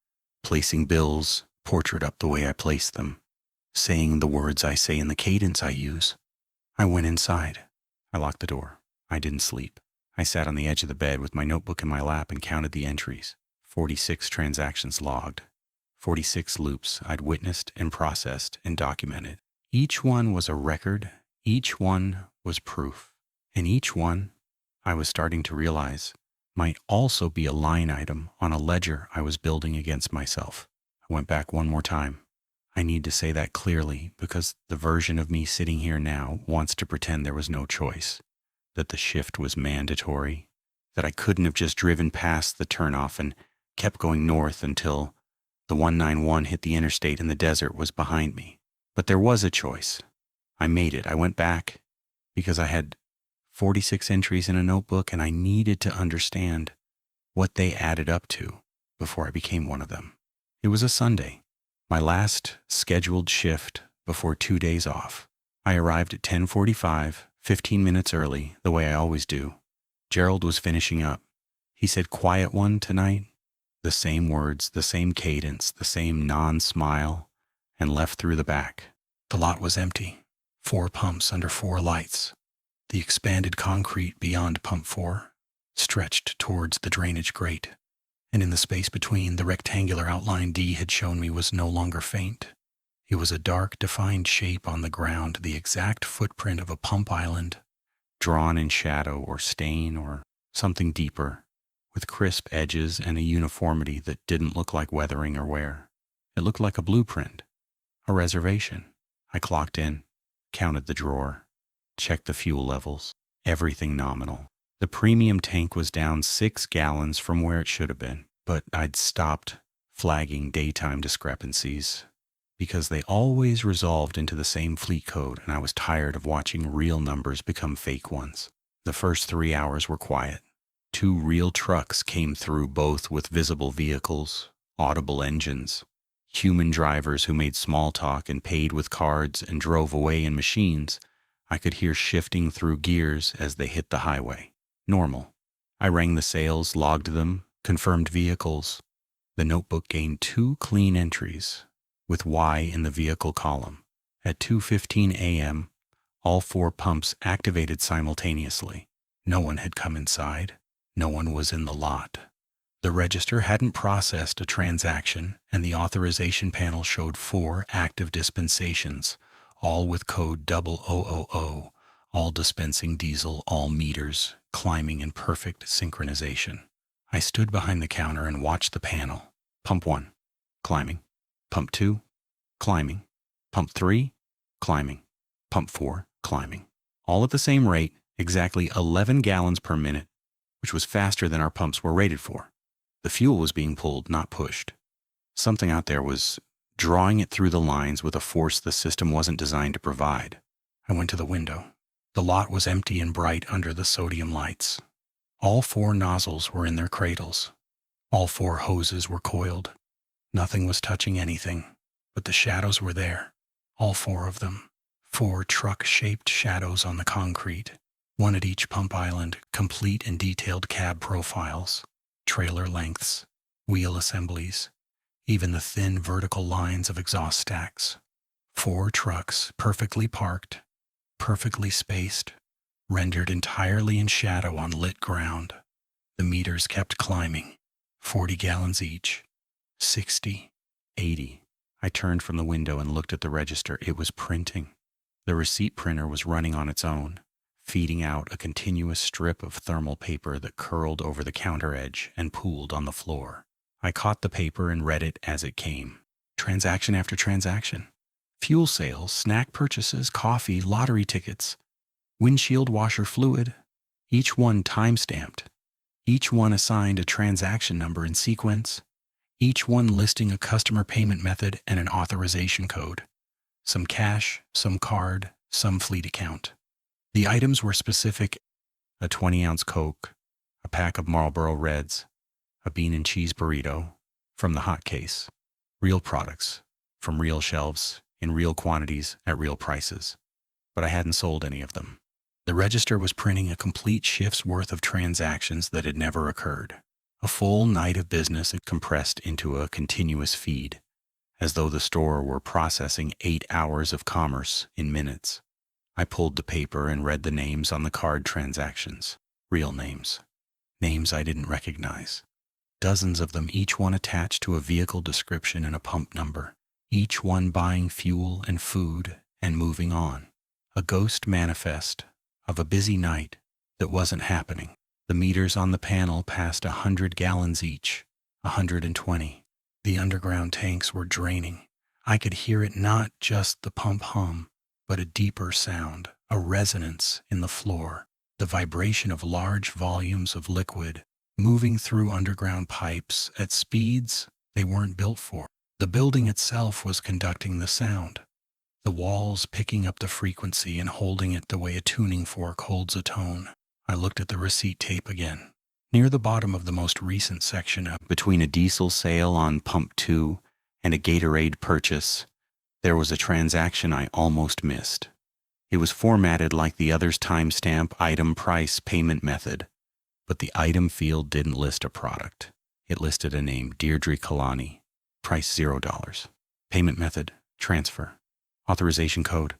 placing bills, portrait up the way I placed them, saying the words I say in the cadence I use? I went inside. I locked the door. I didn't sleep. I sat on the edge of the bed with my notebook in my lap and counted the entries. 46 transactions logged. 46 loops I'd witnessed and processed and documented. Each one was a record. Each one was proof. And each one, I was starting to realize, might also be a line item on a ledger I was building against myself. I went back one more time. I need to say that clearly because the version of me sitting here now wants to pretend there was no choice, that the shift was mandatory, that I couldn't have just driven past the turnoff and kept going north until the 191 hit the interstate and the desert was behind me. But there was a choice. I made it. I went back because I had 46 entries in a notebook and I needed to understand what they added up to before I became one of them. It was a Sunday. My last scheduled shift before 2 days off. I arrived at 10:45, 15 minutes early, the way I always do. Gerald was finishing up. He said, "Quiet one tonight." The same words, the same cadence, the same non-smile, and left through the back. The lot was empty. 4 pumps under 4 lights. The expanded concrete beyond pump 4 stretched towards the drainage grate. And in the space between, the rectangular outline Dee had shown me was no longer faint. It was a dark, defined shape on the ground, the exact footprint of a pump island, drawn in shadow or stain or something deeper, with crisp edges and a uniformity that didn't look like weathering or wear. It looked like a blueprint, a reservation. I clocked in, counted the drawer, checked the fuel levels, everything nominal. The premium tank was down 6 gallons from where it should have been, but I'd stopped flagging daytime discrepancies because they always resolved into the same fleet code, and I was tired of watching real numbers become fake ones. The first 3 hours were quiet. 2 real trucks came through, both with visible vehicles, audible engines, human drivers who made small talk and paid with cards and drove away in machines I could hear shifting through gears as they hit the highway. Normal. I rang the sales, logged them, confirmed vehicles. The notebook gained 2 clean entries, with Y in the vehicle column. At 2:15 a.m., all 4 pumps activated simultaneously. No one had come inside. No one was in the lot. The register hadn't processed a transaction, and the authorization panel showed 4 active dispensations, all with code 0000, all dispensing diesel, all meters, climbing in perfect synchronization. I stood behind the counter and watched the panel. Pump 1, climbing. Pump 2, climbing. Pump 3, climbing. Pump 4, climbing. All at the same rate, exactly 11 gallons per minute, which was faster than our pumps were rated for. The fuel was being pulled, not pushed. Something out there was drawing it through the lines with a force the system wasn't designed to provide. I went to the window. The lot was empty and bright under the sodium lights. All 4 nozzles were in their cradles. All 4 hoses were coiled. Nothing was touching anything, but the shadows were there. All 4 of them. 4 truck-shaped shadows on the concrete. 1 at each pump island, complete and detailed cab profiles, trailer lengths, wheel assemblies, even the thin vertical lines of exhaust stacks. 4 trucks, perfectly parked, perfectly spaced, rendered entirely in shadow on lit ground. The meters kept climbing, 40 gallons each, 60, 80. I turned from the window and looked at the register. It was printing. The receipt printer was running on its own, feeding out a continuous strip of thermal paper that curled over the counter edge and pooled on the floor. I caught the paper and read it as it came. Transaction after transaction. Fuel sales, snack purchases, coffee, lottery tickets, windshield washer fluid, each one time-stamped, each one assigned a transaction number in sequence, each one listing a customer payment method and an authorization code. Some cash, some card, some fleet account. The items were specific: a 20-ounce Coke, a pack of Marlboro Reds, a bean and cheese burrito from the hot case, real products from real shelves in real quantities at real prices. But I hadn't sold any of them. The register was printing a complete shift's worth of transactions that had never occurred. A full night of business had compressed into a continuous feed, as though the store were processing 8 hours of commerce in minutes. I pulled the paper and read the names on the card transactions. Real names. Names I didn't recognize. Dozens of them, each one attached to a vehicle description and a pump number. Each one buying fuel and food and moving on. A ghost manifest of a busy night that wasn't happening. The meters on the panel passed 100 gallons each, 120. The underground tanks were draining. I could hear it, not just the pump hum, but a deeper sound, a resonance in the floor, the vibration of large volumes of liquid moving through underground pipes at speeds they weren't built for. The building itself was conducting the sound, the walls picking up the frequency and holding it the way a tuning fork holds a tone. I looked at the receipt tape again. Near the bottom of the most recent section, between a diesel sale on Pump 2 and a Gatorade purchase, there was a transaction I almost missed. It was formatted like the other's timestamp, item, price, payment method, but the item field didn't list a product. It listed a name, Deirdre Kalani, price $0, payment method, transfer, authorization code,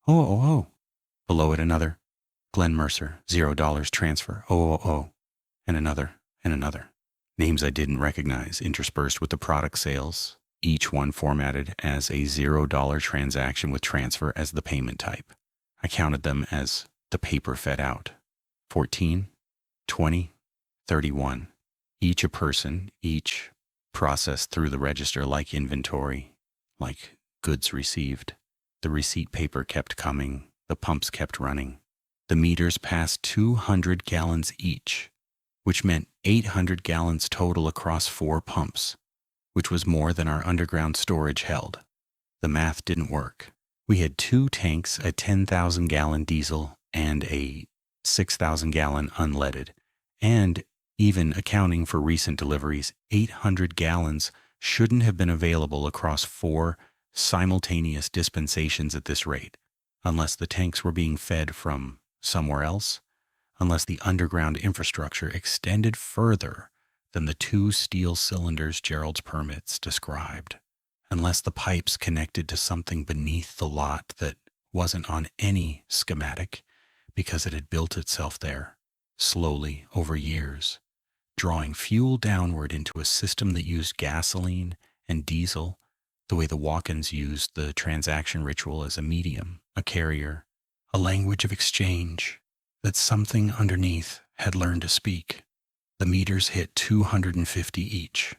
oh. Below it another, Glenn Mercer, $0 transfer, and another. Names I didn't recognize interspersed with the product sales, each one formatted as a $0 transaction with transfer as the payment type. I counted them as the paper fed out. 14, 20, 31. Each a person, each processed through the register like inventory, like goods received. The receipt paper kept coming, the pumps kept running. The meters passed 200 gallons each, which meant 800 gallons total across 4 pumps, which was more than our underground storage held. The math didn't work. We had 2 tanks, a 10,000-gallon diesel and a 6,000-gallon unleaded, and even accounting for recent deliveries, 800 gallons shouldn't have been available across 4 simultaneous dispensations at this rate, unless the tanks were being fed from somewhere else, unless the underground infrastructure extended further than the 2 steel cylinders Gerald's permits described, unless the pipes connected to something beneath the lot that wasn't on any schematic because it had built itself there, slowly over years, drawing fuel downward into a system that used gasoline and diesel the way the walk-ins used the transaction ritual as a medium, a carrier, a language of exchange that something underneath had learned to speak. The meters hit 250 each.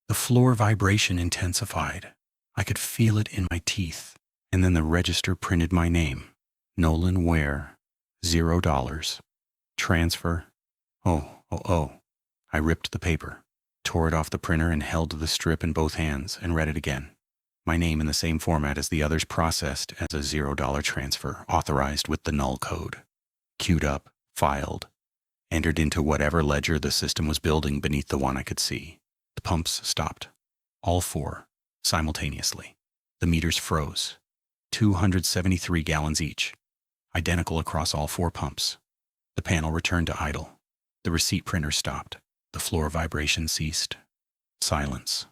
The floor vibration intensified. I could feel it in my teeth. And then the register printed my name, Nolan Ware, $0. Transfer, oh. I ripped the paper, tore it off the printer and held the strip in both hands and read it again. My name in the same format as the others, processed as a $0 transfer, authorized with the null code. Queued up, filed, entered into whatever ledger the system was building beneath the one I could see. The pumps stopped. All four, simultaneously. The meters froze. 273 gallons each, identical across all four pumps. The panel returned to idle. The receipt printer stopped. The floor vibration ceased. Silence.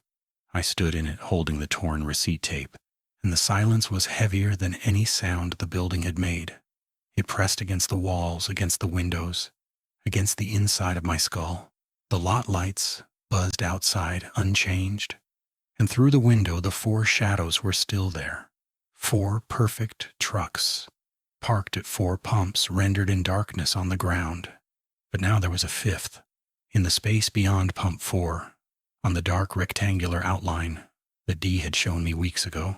I stood in it holding the torn receipt tape, and the silence was heavier than any sound the building had made. It pressed against the walls, against the windows, against the inside of my skull. The lot lights buzzed outside, unchanged, and through the window the four shadows were still there. Four perfect trucks, parked at four pumps, rendered in darkness on the ground. But now there was a fifth, in the space beyond pump 4, on the dark rectangular outline that Dee had shown me weeks ago.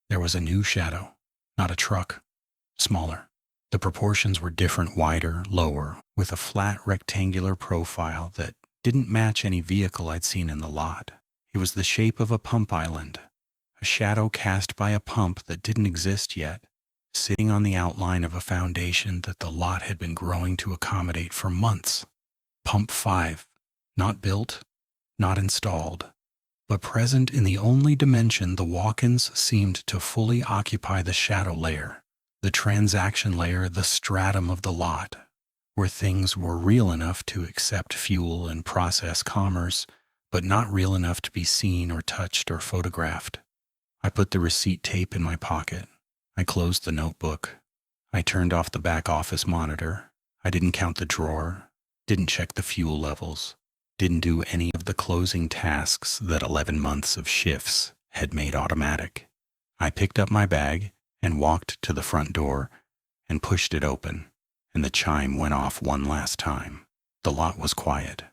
There was a new shadow, not a truck, smaller. The proportions were different, wider, lower, with a flat rectangular profile that didn't match any vehicle I'd seen in the lot. It was the shape of a pump island, a shadow cast by a pump that didn't exist yet, sitting on the outline of a foundation that the lot had been growing to accommodate for months. Pump 5, not built, not installed, but present in the only dimension the walk-ins seemed to fully occupy: the shadow layer, the transaction layer, the stratum of the lot, where things were real enough to accept fuel and process commerce, but not real enough to be seen or touched or photographed. I put the receipt tape in my pocket. I closed the notebook. I turned off the back office monitor. I didn't count the drawer, didn't check the fuel levels, didn't do any of the closing tasks that 11 months of shifts had made automatic. I picked up my bag and walked to the front door and pushed it open, and the chime went off one last time. The lot was quiet.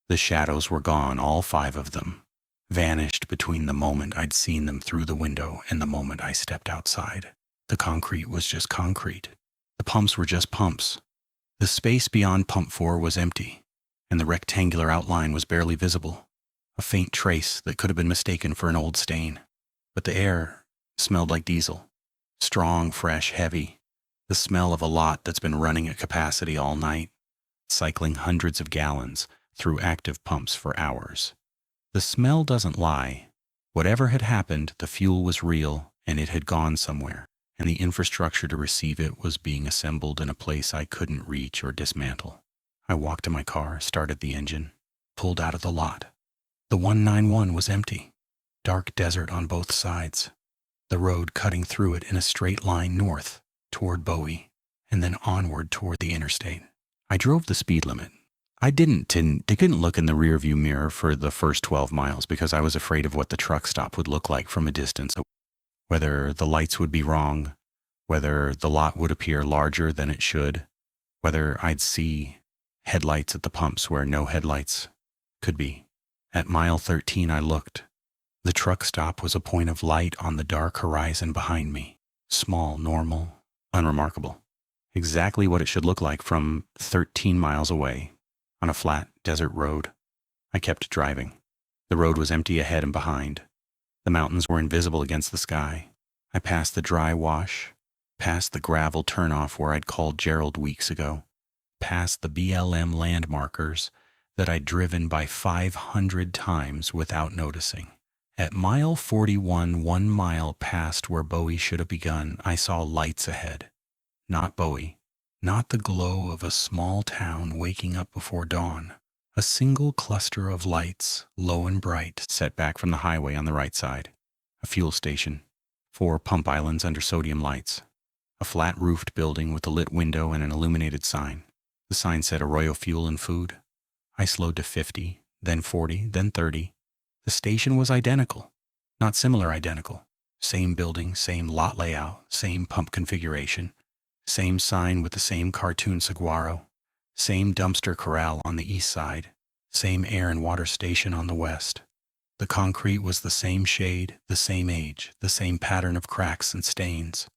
The shadows were gone, all 5 of them, vanished between the moment I'd seen them through the window and the moment I stepped outside. The concrete was just concrete. The pumps were just pumps. The space beyond pump 4 was empty, and the rectangular outline was barely visible, a faint trace that could have been mistaken for an old stain. But the air smelled like diesel. Strong, fresh, heavy. The smell of a lot that's been running at capacity all night, cycling hundreds of gallons through active pumps for hours. The smell doesn't lie. Whatever had happened, the fuel was real, and it had gone somewhere, and the infrastructure to receive it was being assembled in a place I couldn't reach or dismantle. I walked to my car, started the engine, pulled out of the lot. The 191 was empty. Dark desert on both sides. The road cutting through it in a straight line north toward Bowie, and then onward toward the interstate. I drove the speed limit. I didn't look in the rearview mirror for the first 12 miles because I was afraid of what the truck stop would look like from a distance, whether the lights would be wrong, whether the lot would appear larger than it should, whether I'd see headlights at the pumps where no headlights could be. At mile 13 I looked. The truck stop was a point of light on the dark horizon behind me. Small, normal, unremarkable. Exactly what it should look like from 13 miles away on a flat desert road. I kept driving. The road was empty ahead and behind. The mountains were invisible against the sky. I passed the dry wash, past the gravel turnoff where I'd called Gerald weeks ago, past the BLM landmarkers that I'd driven by 500 times without noticing. At mile 41, 1 mile past where Bowie should have begun, I saw lights ahead. Not Bowie, not the glow of a small town waking up before dawn. A single cluster of lights, low and bright, set back from the highway on the right side. A fuel station, 4 pump islands under sodium lights. A flat-roofed building with a lit window and an illuminated sign. The sign said Arroyo Fuel and Food. I slowed to 50, then 40, then 30. The station was identical, not similar identical. Same building, same lot layout, same pump configuration, same sign with the same cartoon saguaro, same dumpster corral on the east side, same air and water station on the west. The concrete was the same shade, the same age, the same pattern of cracks and stains.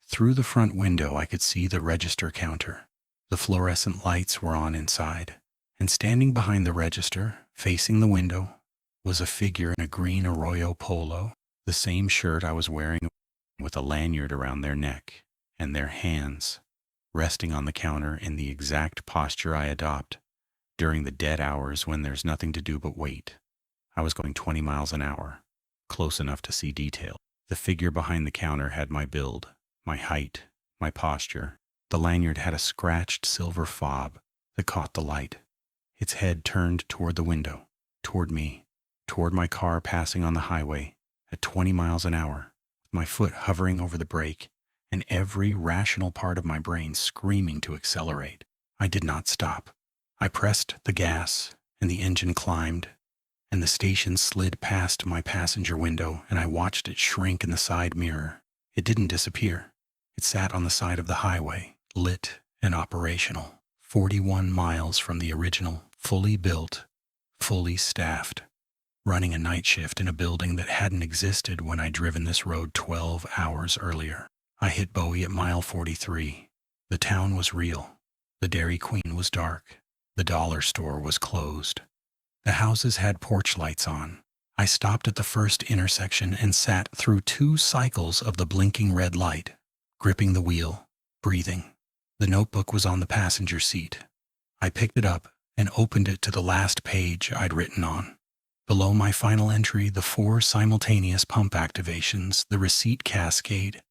Through the front window I could see the register counter. The fluorescent lights were on inside, and standing behind the register, facing the window, was a figure in a green Arroyo polo, the same shirt I was wearing, with a lanyard around their neck, and their hands resting on the counter in the exact posture I adopt during the dead hours when there's nothing to do but wait. I was going 20 miles an hour, close enough to see detail. The figure behind the counter had my build, my height, my posture. The lanyard had a scratched silver fob that caught the light. Its head turned toward the window, toward me, toward my car passing on the highway at 20 miles an hour, with my foot hovering over the brake and every rational part of my brain screaming to accelerate. I did not stop. I pressed the gas, and the engine climbed, and the station slid past my passenger window, and I watched it shrink in the side mirror. It didn't disappear. It sat on the side of the highway, lit and operational, 41 miles from the original, fully built, fully staffed, running a night shift in a building that hadn't existed when I'd driven this road 12 hours earlier. I hit Bowie at mile 43. The town was real. The Dairy Queen was dark. The dollar store was closed. The houses had porch lights on. I stopped at the first intersection and sat through 2 cycles of the blinking red light, gripping the wheel, breathing. The notebook was on the passenger seat. I picked it up and opened it to the last page I'd written on. Below my final entry, the 4 simultaneous pump activations, the receipt cascade.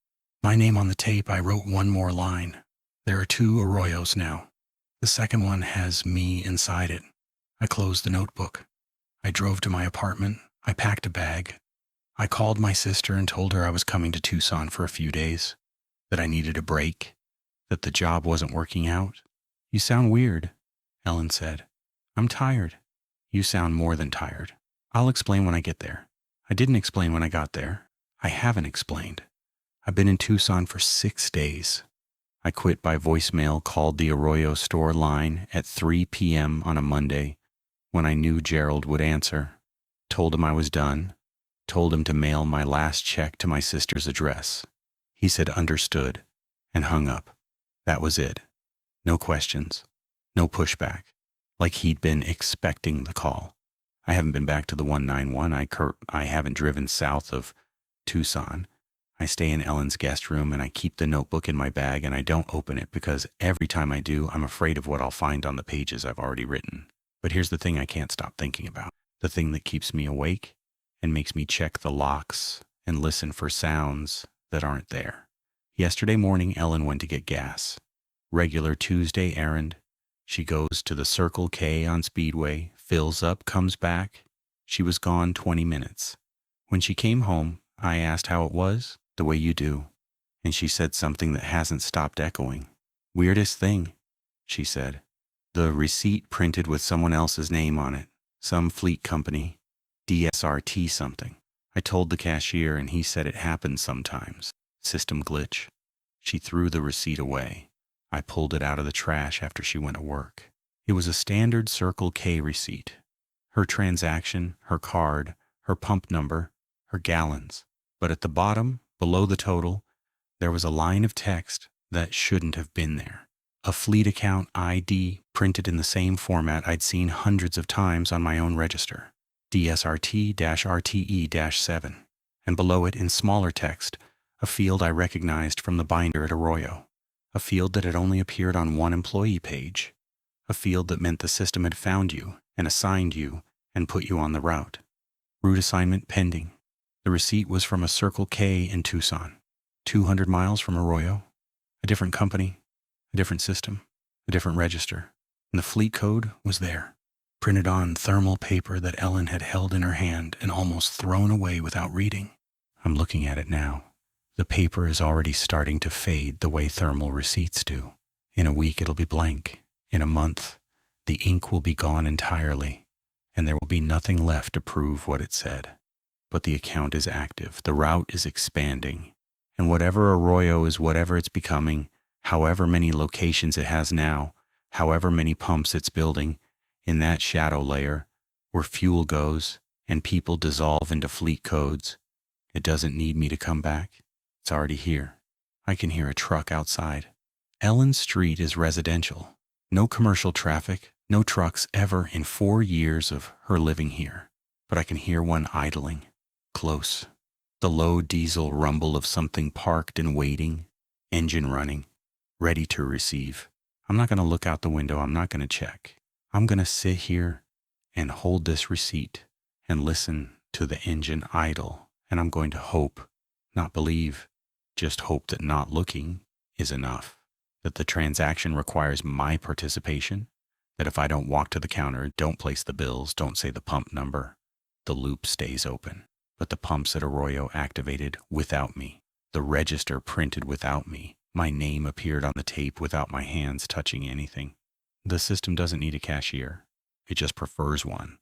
My name on the tape, I wrote one more line. There are 2 Arroyos now. The second one has me inside it. I closed the notebook. I drove to my apartment. I packed a bag. I called my sister and told her I was coming to Tucson for a few days, that I needed a break, that the job wasn't working out. You sound weird, Ellen said. I'm tired. You sound more than tired. I'll explain when I get there. I didn't explain when I got there. I haven't explained. I've been in Tucson for 6 days. I quit by voicemail, called the Arroyo store line at 3 p.m. on a Monday when I knew Gerald would answer. Told him I was done. Told him to mail my last check to my sister's address. He said understood and hung up. That was it. No questions. No pushback. Like he'd been expecting the call. I haven't been back to the 191. I haven't driven south of Tucson. I stay in Ellen's guest room and I keep the notebook in my bag and I don't open it because every time I do, I'm afraid of what I'll find on the pages I've already written. But here's the thing I can't stop thinking about. The thing that keeps me awake and makes me check the locks and listen for sounds that aren't there. Yesterday morning, Ellen went to get gas. Regular Tuesday errand. She goes to the Circle K on Speedway, fills up, comes back. She was gone 20 minutes. When she came home, I asked how it was, the way you do, and she said something that hasn't stopped echoing. Weirdest thing, she said. The receipt printed with someone else's name on it, some fleet company, DSRT something. I told the cashier and he said it happens sometimes. System glitch. She threw the receipt away. I pulled it out of the trash after she went to work. It was a standard Circle K receipt. Her transaction, her card, her pump number, her gallons. But at the bottom, below the total, there was a line of text that shouldn't have been there. A fleet account ID printed in the same format I'd seen hundreds of times on my own register. DSRT-RTE-7. And below it, in smaller text, a field I recognized from the binder at Arroyo. A field that had only appeared on one employee page. A field that meant the system had found you and assigned you and put you on the route. Route assignment pending. The receipt was from a Circle K in Tucson, 200 miles from Arroyo. A different company, a different system, a different register. And the fleet code was there, printed on thermal paper that Ellen had held in her hand and almost thrown away without reading. I'm looking at it now. The paper is already starting to fade the way thermal receipts do. In a week it'll be blank. In a month, the ink will be gone entirely, and there will be nothing left to prove what it said. But the account is active, the route is expanding, and whatever Arroyo is, whatever it's becoming, however many locations it has now, however many pumps it's building, in that shadow layer, where fuel goes and people dissolve into fleet codes, it doesn't need me to come back. It's already here. I can hear a truck outside. Ellen Street is residential. No commercial traffic, no trucks ever in 4 years of her living here. But I can hear one idling. Close. The low diesel rumble of something parked and waiting, engine running, ready to receive. I'm not going to look out the window. I'm not going to check. I'm going to sit here and hold this receipt and listen to the engine idle, and I'm going to hope, not believe, just hope that not looking is enough, that the transaction requires my participation, that if I don't walk to the counter, don't place the bills, don't say the pump number, the loop stays open. But the pumps at Arroyo activated without me, the register printed without me, my name appeared on the tape without my hands touching anything. The system doesn't need a cashier. It just prefers one.